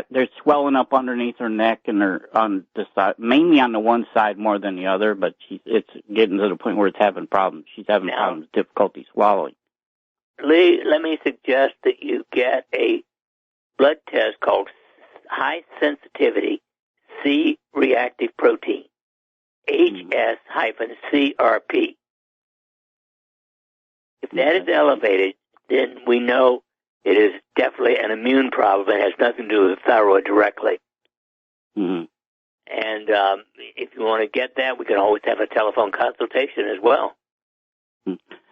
They're swelling up underneath her neck and on the side, mainly on the one side more than the other, but it's getting to the point where it's having problems. She's having problems, difficulty swallowing. Lee, let me suggest that you get a blood test called high sensitivity C-reactive protein, HS-CRP. If that is elevated, then we know it is definitely an immune problem and has nothing to do with the thyroid directly. Mm-hmm. And if you want to get that, we can always have a telephone consultation as well.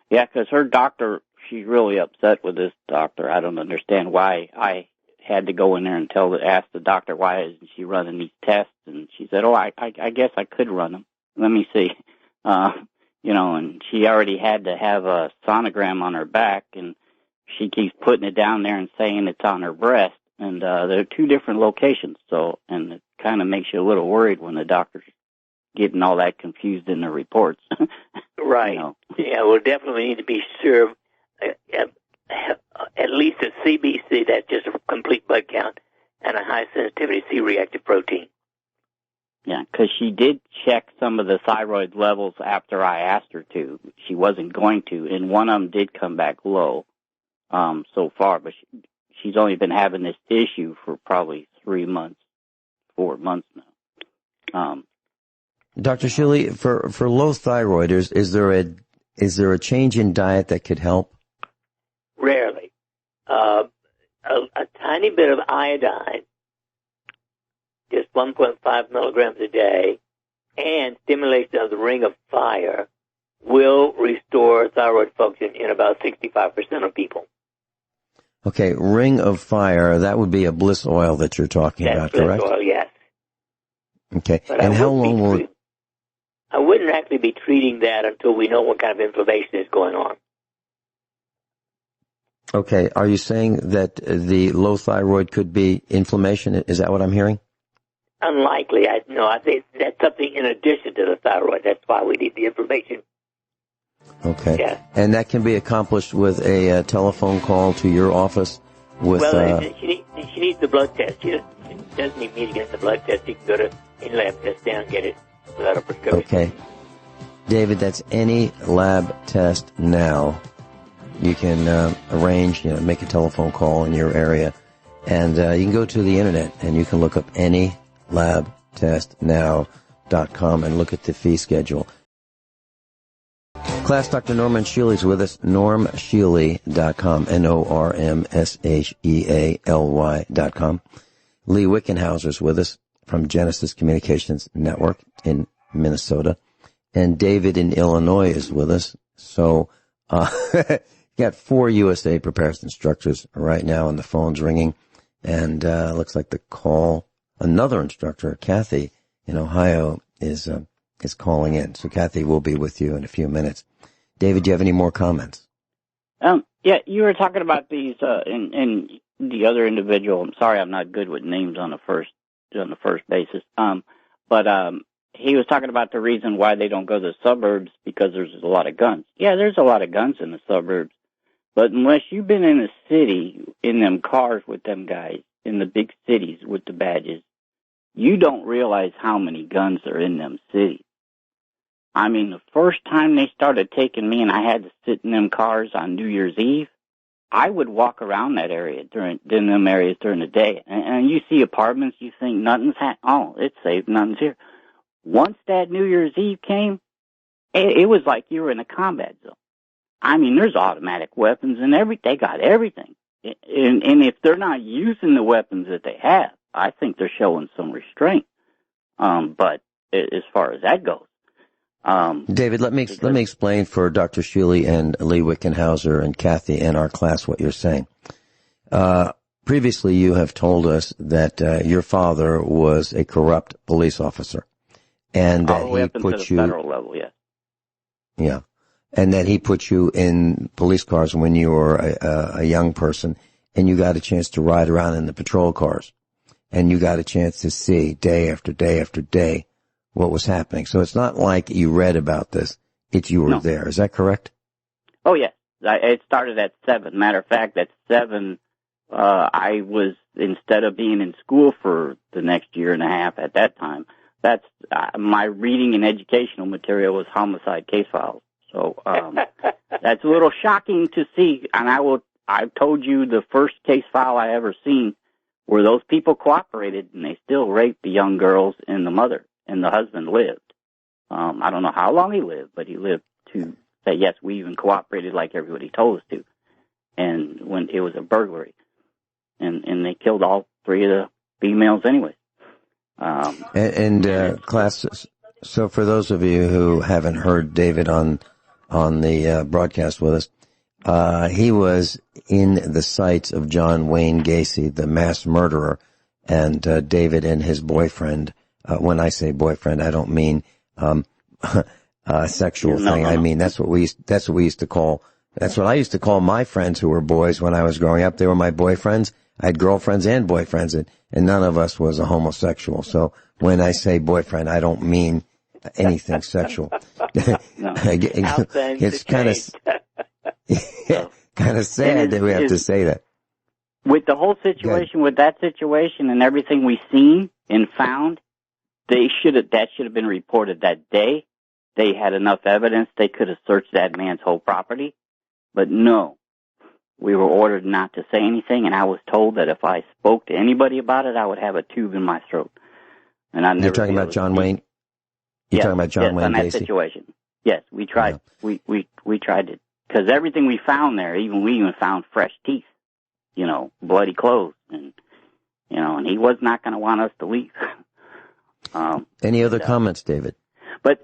Yeah, because her doctor, she's really upset with this doctor. I don't understand why. I had to go in there and ask the doctor why isn't she running these tests, and she said, I guess I could run them. Let me see. And she already had to have a sonogram on her back, and she keeps putting it down there and saying it's on her breast, and they're two different locations, and it kind of makes you a little worried when the doctor's getting all that confused in the reports. Right. Yeah, we'll definitely need to be sure at least a CBC, that's just a complete blood count, and a high sensitivity C-reactive protein. Yeah, because she did check some of the thyroid levels after I asked her to. She wasn't going to, and one of them did come back low so far, but she's only been having this issue for probably 4 months now. Dr. Shealy, for low thyroid, is there a change in diet that could help? Rarely. A tiny bit of iodine, just 1.5 milligrams a day, and stimulation of the ring of fire will restore thyroid function in about 65% of people. Okay, ring of fire, that would be a bliss oil that you're talking about, correct? Bliss oil, yes. Okay, But and how long will it... I wouldn't actually be treating that until we know what kind of inflammation is going on. Okay, are you saying that the low thyroid could be inflammation? Is that what I'm hearing? Unlikely. I think that's something in addition to the thyroid. That's why we need the information. Okay. Yeah. And that can be accomplished with a telephone call to your office with... Well, she needs the blood test. She doesn't need me to get the blood test. She can go to in-lab test down and get it without a prescription. Okay. David, that's any lab test now. You can arrange, make a telephone call in your area. And you can go to the internet and you can look up anylabtestnow.com and look at the fee schedule. Class, Dr. Norman Shealy is with us, normshealy.com, NORMSHEALY.com. Lee Wickenhauser is with us from Genesis Communications Network in Minnesota. And David in Illinois is with us. So, got 4 USA Prepares instructors right now, and the phone's ringing. And looks like another instructor, Kathy in Ohio, is calling in. So Kathy will be with you in a few minutes. David, do you have any more comments? Yeah, you were talking about these, and the other individual. I'm sorry, I'm not good with names on the first basis. But he was talking about the reason why they don't go to the suburbs because there's a lot of guns. Yeah, there's a lot of guns in the suburbs. But unless you've been in a city, in them cars with them guys, in the big cities with the badges, you don't realize how many guns are in them cities. I mean, the first time they started taking me and I had to sit in them cars on New Year's Eve, I would walk around that area in them areas during the day. And you see apartments, you think nothing's it's safe, nothing's here. Once that New Year's Eve came, it was like you were in a combat zone. I mean, there's automatic weapons and they got everything. And if they're not using the weapons that they have, I think they're showing some restraint. But as far as that goes, David, let me explain for Dr. Shealy and Lee Wickenhauser and Kathy and our class what you're saying. Previously, you have told us that your father was a corrupt police officer, and that he put you federal level, yes. Yeah, and that he put you in police cars when you were a young person, and you got a chance to ride around in the patrol cars, and you got a chance to see day after day after day what was happening. So it's not like you read about this; it's you were there. Is that correct? Oh yes, it started at 7. Matter of fact, at 7. I was, instead of being in school for the next year and a half at that time, that's my reading and educational material was homicide case files. So that's a little shocking to see. And I've told you the first case file I ever seen where those people cooperated and they still raped the young girls and the mother, and the husband lived. I don't know how long he lived, but he lived to say, yes, we even cooperated like everybody told us to. And when it was a burglary. And they killed all 3 of the females anyway. Class, so for those of you who haven't heard David on the broadcast with us, he was in the sights of John Wayne Gacy, the mass murderer, and David and his boyfriend. When I say boyfriend, I don't mean sexual thing. I mean that's what we used to call. That's what I used to call my friends who were boys when I was growing up. They were my boyfriends. I had girlfriends and boyfriends, and none of us was a homosexual. So when I say boyfriend, I don't mean anything sexual. It's kind of sad that we have to say that. With the whole situation, with that situation and everything we've seen and found, that should have been reported that day. They had enough evidence. They could have searched that man's whole property. But no, we were ordered not to say anything, and I was told that if I spoke to anybody about it, I would have a tube in my throat. And I never. You're talking about John Wayne? You're talking about John Wayne on that Gacy? situation. Yes, we tried. Yeah. We tried to, because everything we found there, we even found fresh teeth, bloody clothes, and he was not going to want us to leave. Any other comments, David? But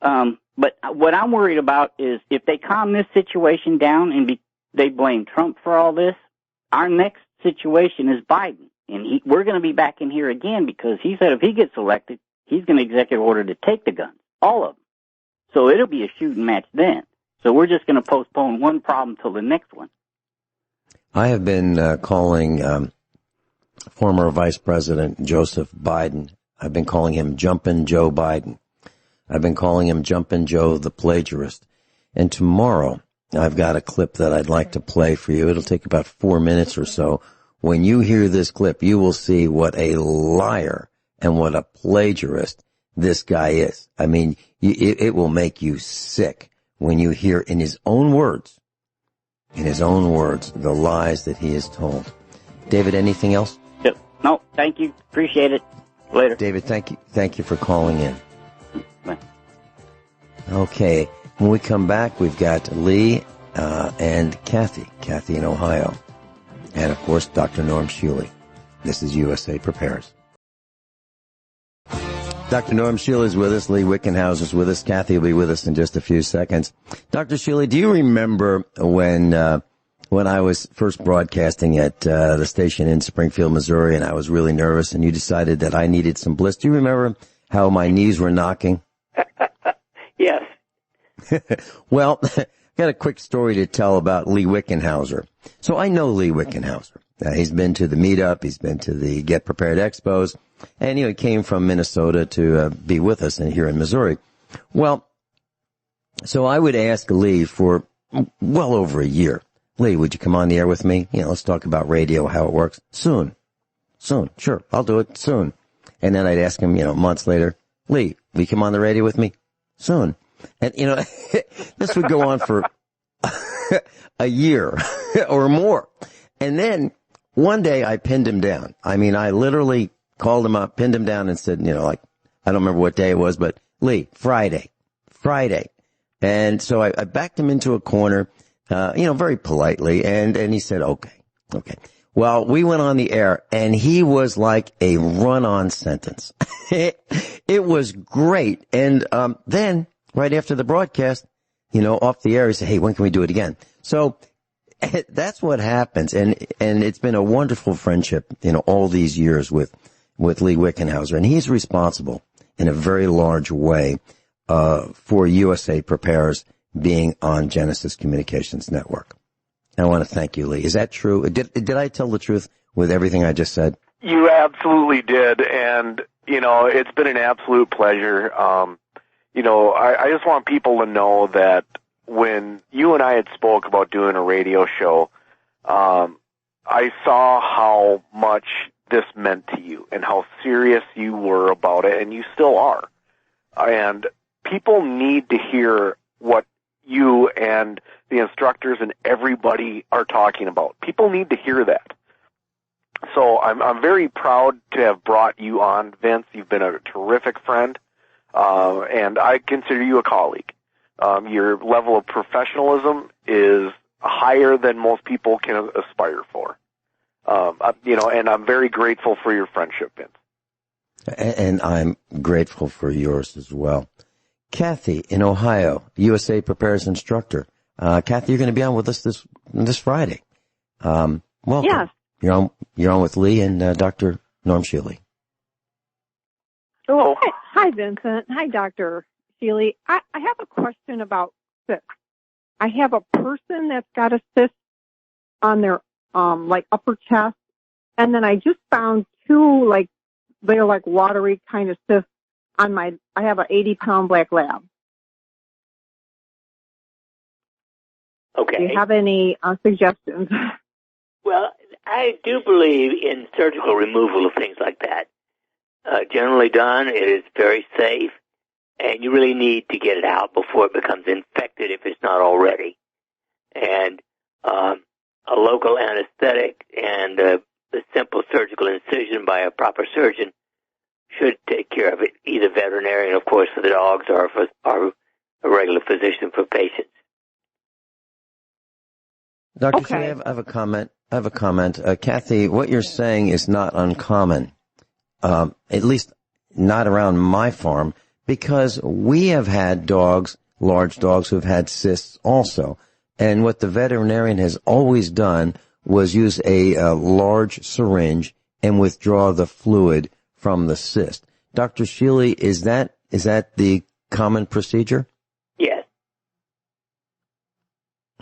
what I'm worried about is if they calm this situation down and they blame Trump for all this, our next situation is Biden. And we're going to be back in here again because he said if he gets elected, he's going to executive order to take the guns, all of them. So it'll be a shooting match then. So we're just going to postpone one problem till the next one. I have been calling former Vice President Joseph Biden. I've been calling him Jumpin' Joe Biden. I've been calling him Jumpin' Joe the plagiarist. And tomorrow, I've got a clip that I'd like to play for you. It'll take about 4 minutes or so. When you hear this clip, you will see what a liar and what a plagiarist this guy is. I mean, it will make you sick when you hear in his own words, the lies that he has told. David, anything else? Yep. No, thank you. Appreciate it. Later. David, thank you for calling in. Bye. Okay. When we come back, we've got Lee and Kathy in Ohio. And, of course, Dr. Norm Shealy. This is USA Prepares. Dr. Norm Shealy is with us. Lee Wickenhauser's with us. Kathy will be with us in just a few seconds. Dr. Shealy, do you remember when I was first broadcasting at the station in Springfield, Missouri, and I was really nervous, and you decided that I needed some bliss? Do you remember how my knees were knocking? Yes. Well, I got a quick story to tell about Lee Wickenhauser. So I know Lee Wickenhauser. He's been to the meetup. He's been to the Get Prepared Expos. And, he came from Minnesota to be with us here in Missouri. Well, so I would ask Lee for well over a year. Lee, would you come on the air with me? Let's talk about radio, how it works. Soon. Sure. I'll do it soon. And then I'd ask him, months later, Lee, will you come on the radio with me? Soon. And, this would go on for a year or more. And then one day I pinned him down. I mean, I literally called him up, pinned him down and said, I don't remember what day it was, but Lee, Friday. And so I backed him into a corner, very politely. And he said, okay. Well, we went on the air and he was like a run-on sentence. It was great. And, then right after the broadcast, off the air, he said, hey, when can we do it again? So that's what happens. And it's been a wonderful friendship, all these years with Lee Wickenhauser. And he's responsible in a very large way, for USA Prepares being on Genesis Communications Network. And I want to thank you, Lee. Is that true? Did I tell the truth with everything I just said? You absolutely did. And, it's been an absolute pleasure. I just want people to know that when you and I had spoke about doing a radio show, I saw how much this meant to you and how serious you were about it, and you still are. And people need to hear what you and the instructors and everybody are talking about. People need to hear that. So I'm very proud to have brought you on, Vince. You've been a terrific friend. And I consider you a colleague. Your level of professionalism is higher than most people can aspire for. And I'm very grateful for your friendship, Vince. And I'm grateful for yours as well. Kathy in Ohio, USA Prepares instructor. Kathy, you're going to be on with us this Friday. Welcome. Yes. You're on with Lee and Dr. Norm Shealy. Oh, hi, Vincent. Hi, Dr. Shealy. I have a question about cysts. I have a person that's got a cyst on their upper chest, and then I just found two they're like watery kind of cysts on I have an 80-pound black lab. Okay. Do you have any suggestions? Well, I do believe in surgical removal of things like that. generally done. It is very safe, and you really need to get it out before it becomes infected if it's not already. And a local anesthetic and a simple surgical incision by a proper surgeon should take care of it, either veterinarian, of course, for the dogs, or a regular physician for patients. Dr. Shealy, I have a comment. Kathy, what you're saying is not uncommon, at least not around my farm, because we have had dogs, large dogs, who have had cysts also. And what the veterinarian has always done was use a large syringe and withdraw the fluid from the cyst. Dr. Shealy, is that the common procedure? Yes.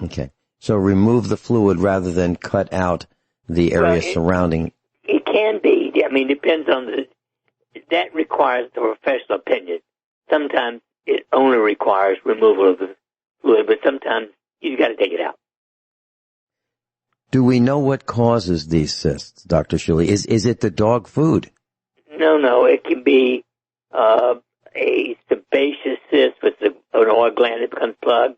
Okay. So remove the fluid rather than cut out the area surrounding. It can be. I mean, it depends on that requires the professional opinion. Sometimes it only requires removal of the fluid, but sometimes you got to take it out. Do we know what causes these cysts, Dr. Shealy? Is it the dog food? No. It can be a sebaceous cyst with an oil gland that becomes plugged,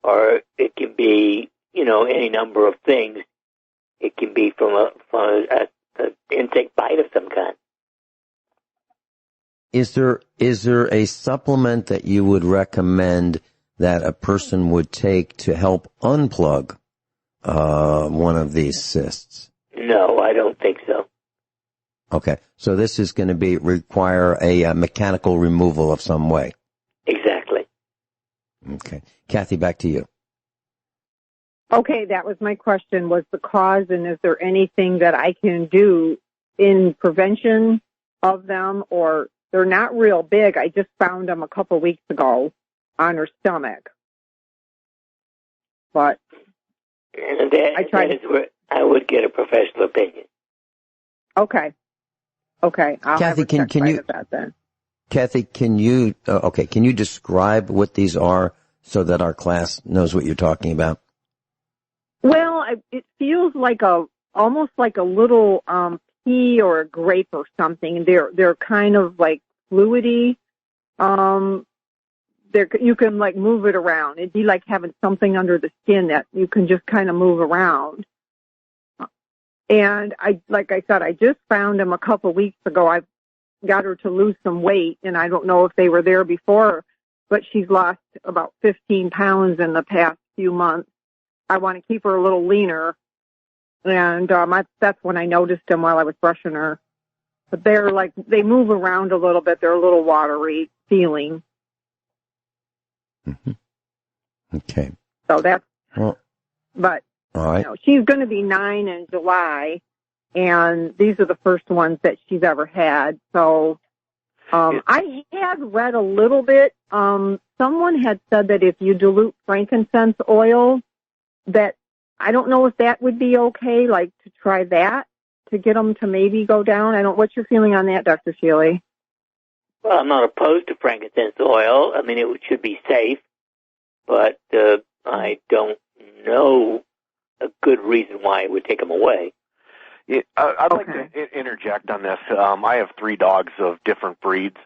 or it can be, any number of things. It can be from an insect bite of some kind. Is there a supplement that you would recommend that a person would take to help unplug one of these cysts? No, I don't think so. Okay, so this is going to require a mechanical removal of some way. Exactly. Okay, Kathy, back to you. Okay, that was my question, was the cause, and is there anything that I can do in prevention of them? Or they're not real big. I just found them a couple weeks ago on her stomach. But that is where I would get a professional opinion. Okay. I'll Kathy, have can you that then. Kathy, can you describe what these are so that our class knows what you're talking about? Well, it feels like almost like a little pea or a grape or something. They're kind of like fluidy. You can like move it around. It'd be like having something under the skin that you can just kind of move around. And like I said, I just found them a couple weeks ago. I got her to lose some weight, and I don't know if they were there before, but she's lost about 15 pounds in the past few months. I want to keep her a little leaner, and that's when I noticed them while I was brushing her. But they move around a little bit. They're a little watery feeling. Mm-hmm. Okay. So that's, but all right. She's going to be 9 in July, and these are the first ones that she's ever had. So I had read a little bit. Someone had said that if you dilute frankincense oil, that I don't know if that would be okay, like to try that to get them to maybe go down. What's your feeling on that, Dr. Shealy? Well, I'm not opposed to frankincense oil. I mean, it should be safe, but I don't know a good reason why it would take them away. Yeah, I'd like to interject on this. I have 3 dogs of different breeds,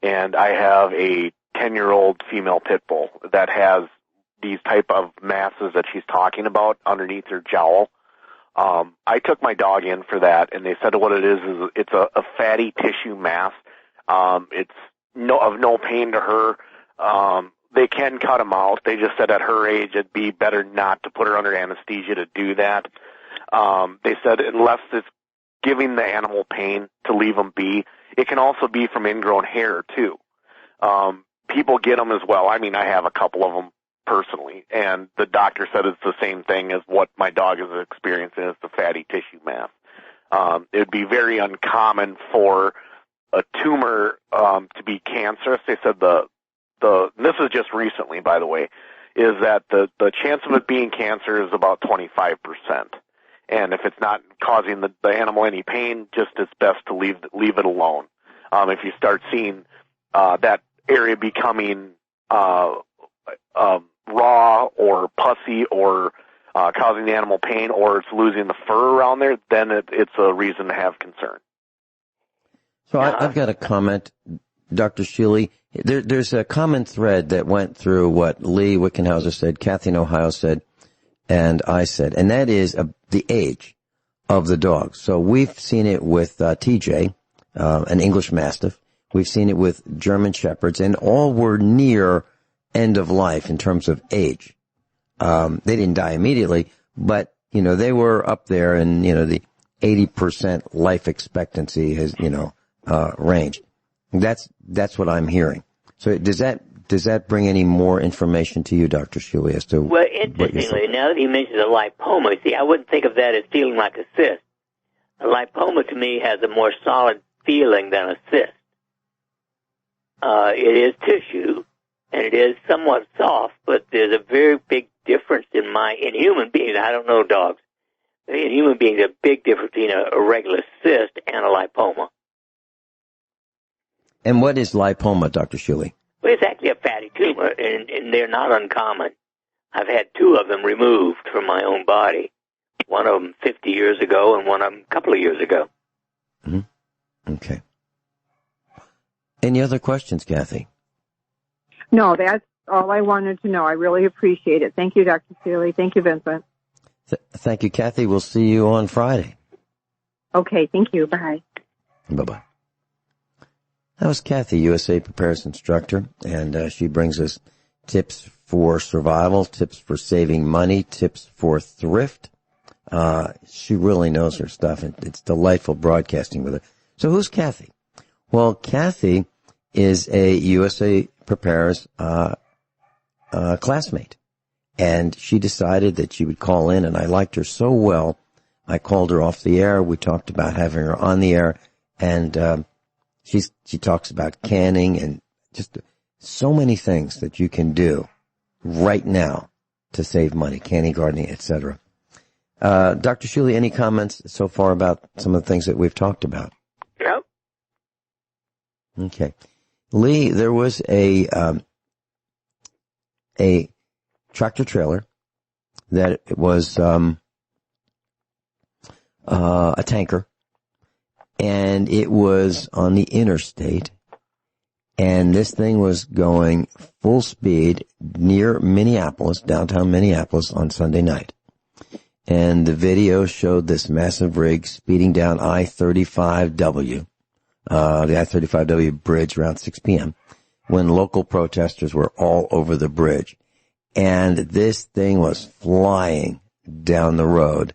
and I have a 10-year-old female pit bull that has these type of masses that she's talking about underneath her jowl. I took my dog in for that, and they said what it is it's a fatty tissue mass. It's of no pain to her. They can cut them out. They just said at her age it'd be better not to put her under anesthesia to do that. They said unless it's giving the animal pain, to leave them be. It can also be from ingrown hair too. People get them as well. I mean, I have a couple of them personally, and the doctor said it's the same thing as what my dog is experiencing, is the fatty tissue mass. It would be very uncommon for a tumor to be cancerous. They said this is just recently, by the way, is that the chance of it being cancer is about 25%. And if it's not causing the animal any pain, just it's best to leave it alone. If you start seeing that area becoming raw or pussy or causing the animal pain, or it's losing the fur around there, then it's a reason to have concern. So I've got a comment, Dr. Shealy. There's a common thread that went through what Lee Wickenhauser said, Kathy in Ohio said, and I said, and that is the age of the dog. So we've seen it with TJ, an English Mastiff. We've seen it with German Shepherds, and all were near end of life in terms of age. They didn't die immediately, but, they were up there in, the 80% life expectancy range. That's what I'm hearing. So does that bring any more information to you, Dr. Shealy, as to Well, interestingly, now that you mentioned the lipoma, see, I wouldn't think of that as feeling like a cyst. A lipoma, to me, has a more solid feeling than a cyst. It is tissue, and it is somewhat soft, but there's a very big difference in human beings. I don't know dogs. In human beings, a big difference between a regular cyst and a lipoma. And what is lipoma, Dr. Shealy? Well, it's actually a fatty tumor, and they're not uncommon. I've had 2 of them removed from my own body. One of them 50 years ago and one of them a couple of years ago. Mm-hmm. Okay. Any other questions, Kathy? No, that's all I wanted to know. I really appreciate it. Thank you, Dr. Shealy. Thank you, Vincent. Thank you, Kathy. We'll see you on Friday. Okay, thank you. Bye. Bye-bye. That was Kathy, USA Prepares instructor, and she brings us tips for survival, tips for saving money, tips for thrift. She really knows her stuff, and it's delightful broadcasting with her. So who's Kathy? Well, Kathy is a USA Prepares classmate, and she decided that she would call in, and I liked her so well, I called her off the air. We talked about having her on the air, and she talks about canning and just so many things that you can do right now to save money, canning, gardening, etc. Dr. Shealy, any comments so far about some of the things that we've talked about? No. Okay. Lee, there was a tractor trailer that was a tanker, and it was on the interstate, and this thing was going full speed near Minneapolis, downtown Minneapolis, on Sunday night. And the video showed this massive rig speeding down I-35W, the I-35W bridge around 6 p.m., when local protesters were all over the bridge. And this thing was flying down the road,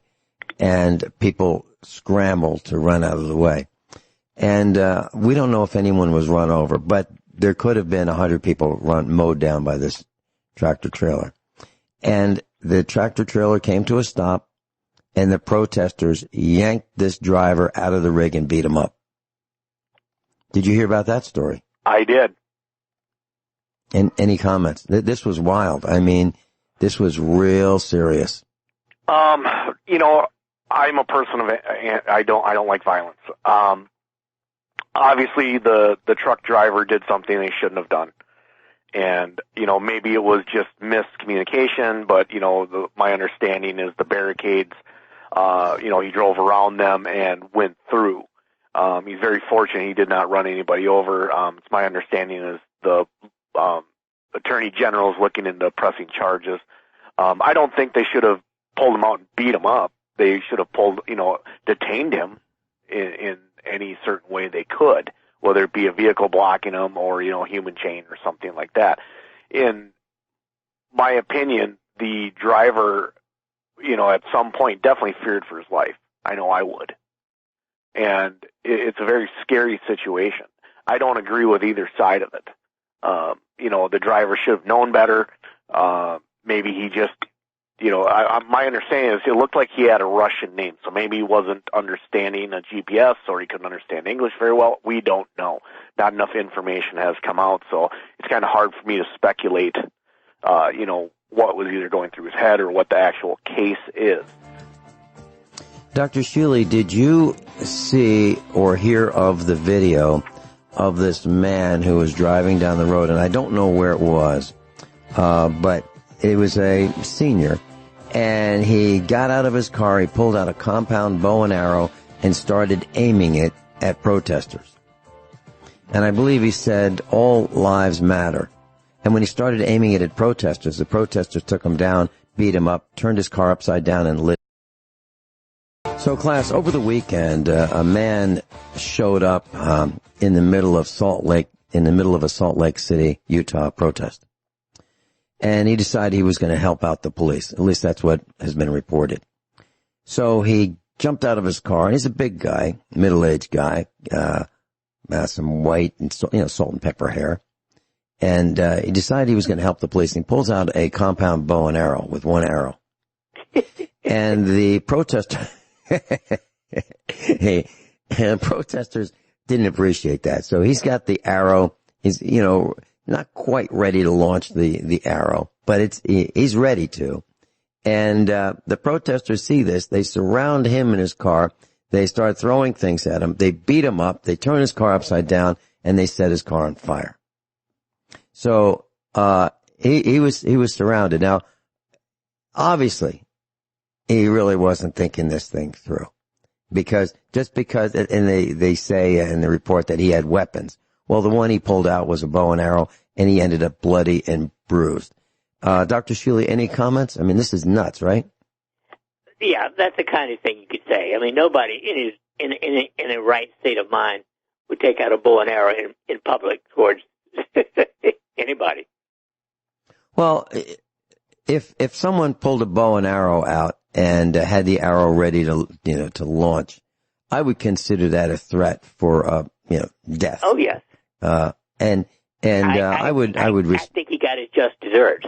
and people scrambled to run out of the way. And we don't know if anyone was run over, but there could have been 100 people mowed down by this tractor trailer. And the tractor trailer came to a stop, and the protesters yanked this driver out of the rig and beat him up. Did you hear about that story? I did. And any comments? This was wild. I mean, this was real serious. I'm a person of, I don't like violence. Obviously the truck driver did something they shouldn't have done. And, maybe it was just miscommunication, but, my understanding is the barricades, he drove around them and went through. He's very fortunate he did not run anybody over. It's my understanding is the Attorney General is looking into pressing charges. I don't think they should have pulled him out and beat him up. They should have detained him in any certain way they could, whether it be a vehicle blocking him or, human chain or something like that. In my opinion, the driver, at some point definitely feared for his life. I know I would. And it's a very scary situation. I don't agree with either side of it. The driver should have known better. Maybe he just, my understanding is it looked like he had a Russian name, so maybe he wasn't understanding a GPS or he couldn't understand English very well. We don't know. Not enough information has come out, so it's kind of hard for me to speculate, what was either going through his head or what the actual case is. Dr. Shealy, did you see or hear of the video of this man who was driving down the road? And I don't know where it was, but it was a senior, and he got out of his car, he pulled out a compound bow and arrow and started aiming it at protesters. And I believe he said, all lives matter. And when he started aiming it at protesters, the protesters took him down, beat him up, turned his car upside down, and lit. So, class, over the weekend, a man showed up in the middle of a Salt Lake City, Utah protest. And he decided he was going to help out the police. At least that's what has been reported. So he jumped out of his car, and he's a big guy, middle-aged guy, some white and salt and pepper hair. And he decided he was going to help the police. And he pulls out a compound bow and arrow with one arrow. And the protesters didn't appreciate that. So he's got the arrow. He's, not quite ready to launch the arrow, but he's ready to. And the protesters see this. They surround him in his car. They start throwing things at him. They beat him up. They turn his car upside down, and they set his car on fire. So he was surrounded. Now, obviously, he really wasn't thinking this thing through, because and they say in the report that he had weapons. Well, the one he pulled out was a bow and arrow, and he ended up bloody and bruised. Dr. Shealy, any comments? I mean, this is nuts, right? Yeah, that's the kind of thing you could say. I mean, nobody in a right state of mind would take out a bow and arrow in public towards anybody. Well, if someone pulled a bow and arrow out and had the arrow ready to launch, I would consider that a threat for death. Oh yes. I think he got his just desserts.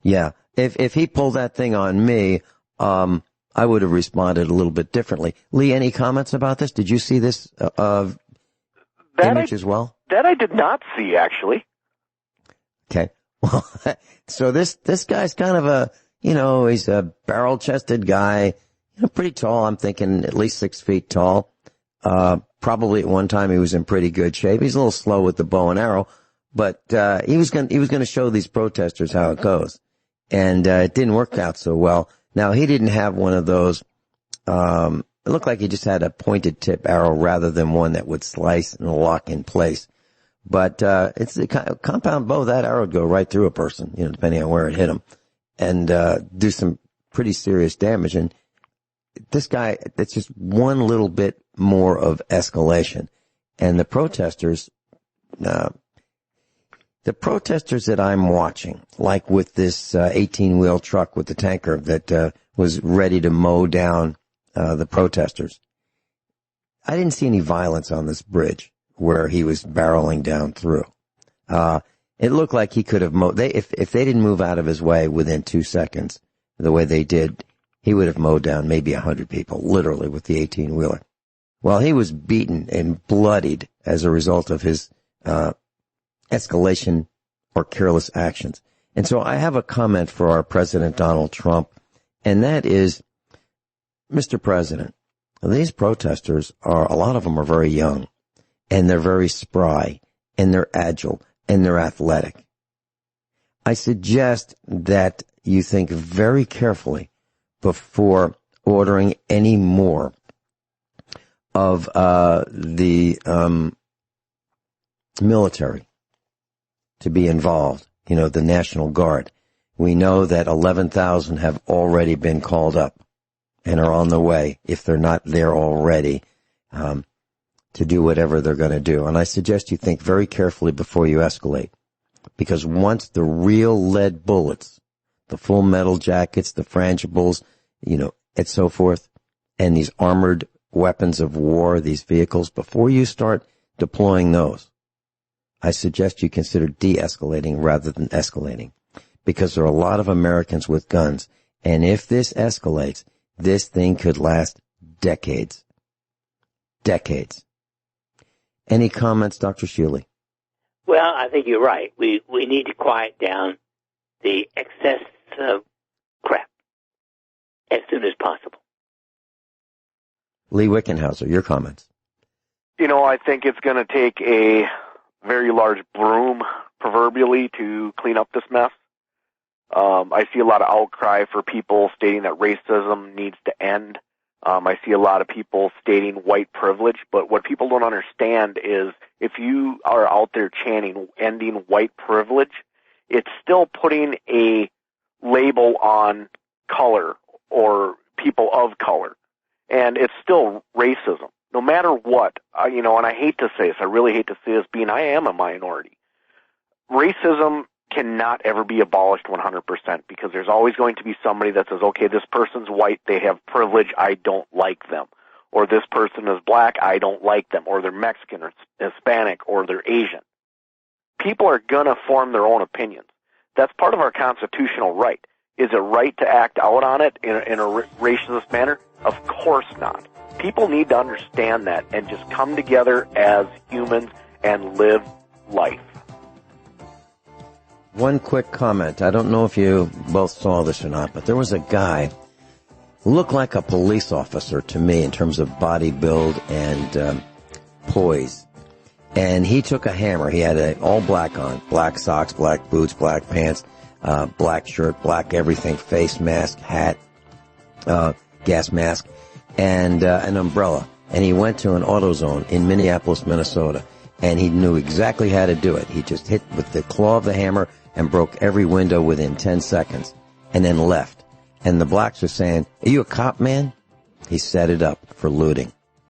Yeah. If he pulled that thing on me, I would have responded a little bit differently. Lee, any comments about this? Did you see this image as well? That I did not see, actually. Okay. Well, so this guy's kind of he's a barrel-chested guy, pretty tall. I'm thinking at least 6 feet tall. Probably at one time he was in pretty good shape. He's a little slow with the bow and arrow, but he was going to show these protesters how it goes, and it didn't work out so well. Now, he didn't have one of those. It looked like he just had a pointed tip arrow rather than one that would slice and lock in place. But it's a compound bow. That arrow would go right through a person, depending on where it hit him, and do some pretty serious damage. And this guy, it's just one little bit more of escalation. And the protesters that I'm watching, like with this 18-wheel truck with the tanker that was ready to mow down the protesters, I didn't see any violence on this bridge where he was barreling down through. It looked like he could have mowed. If they didn't move out of his way within 2 seconds, the way they did, he would have mowed down maybe 100 people, literally, with the 18-wheeler. Well, he was beaten and bloodied as a result of his escalation or careless actions. And so I have a comment for our President Donald Trump, and that is, Mr. President, these protesters a lot of them are very young, and they're very spry, and they're agile, and they're athletic. I suggest that you think very carefully before ordering any more of the military to be involved, the National Guard. We know that 11,000 have already been called up and are on the way, if they're not there already, to do whatever they're going to do. And I suggest you think very carefully before you escalate, because once the real lead bullets, the full metal jackets, the frangibles, and so forth, and these armored weapons of war, these vehicles, before you start deploying those, I suggest you consider de-escalating rather than escalating, because there are a lot of Americans with guns, and if this escalates, this thing could last decades. Decades. Any comments, Dr. Shealy? Well, I think you're right. We need to quiet down the excess crap as soon as possible. Lee Wickenhauser, your comments. I think it's going to take a very large broom, proverbially, to clean up this mess. I see a lot of outcry for people stating that racism needs to end. I see a lot of people stating white privilege, but what people don't understand is if you are out there chanting ending white privilege, it's still putting a label on color or people of color. And it's still racism, no matter what. And I hate to say this, I really hate to say this, being I am a minority. Racism cannot ever be abolished 100% because there's always going to be somebody that says, okay, this person's white, they have privilege, I don't like them. Or this person is black, I don't like them. Or they're Mexican or Hispanic or they're Asian. People are going to form their own opinions. That's part of our constitutional right. Is it right to act out on it in a racist manner? Of course not. People need to understand that and just come together as humans and live life. One quick comment. I don't know if you both saw this or not, but there was a guy who looked like a police officer to me in terms of body build and poise. And he took a hammer. He had all black on, black socks, black boots, black pants, black shirt, black everything, face mask, hat, gas mask, and an umbrella. And he went to an AutoZone in Minneapolis, Minnesota, and he knew exactly how to do it. He just hit with the claw of the hammer and broke every window within 10 seconds, and then left. And the blacks are saying, "Are you a cop, man?" He set it up for looting.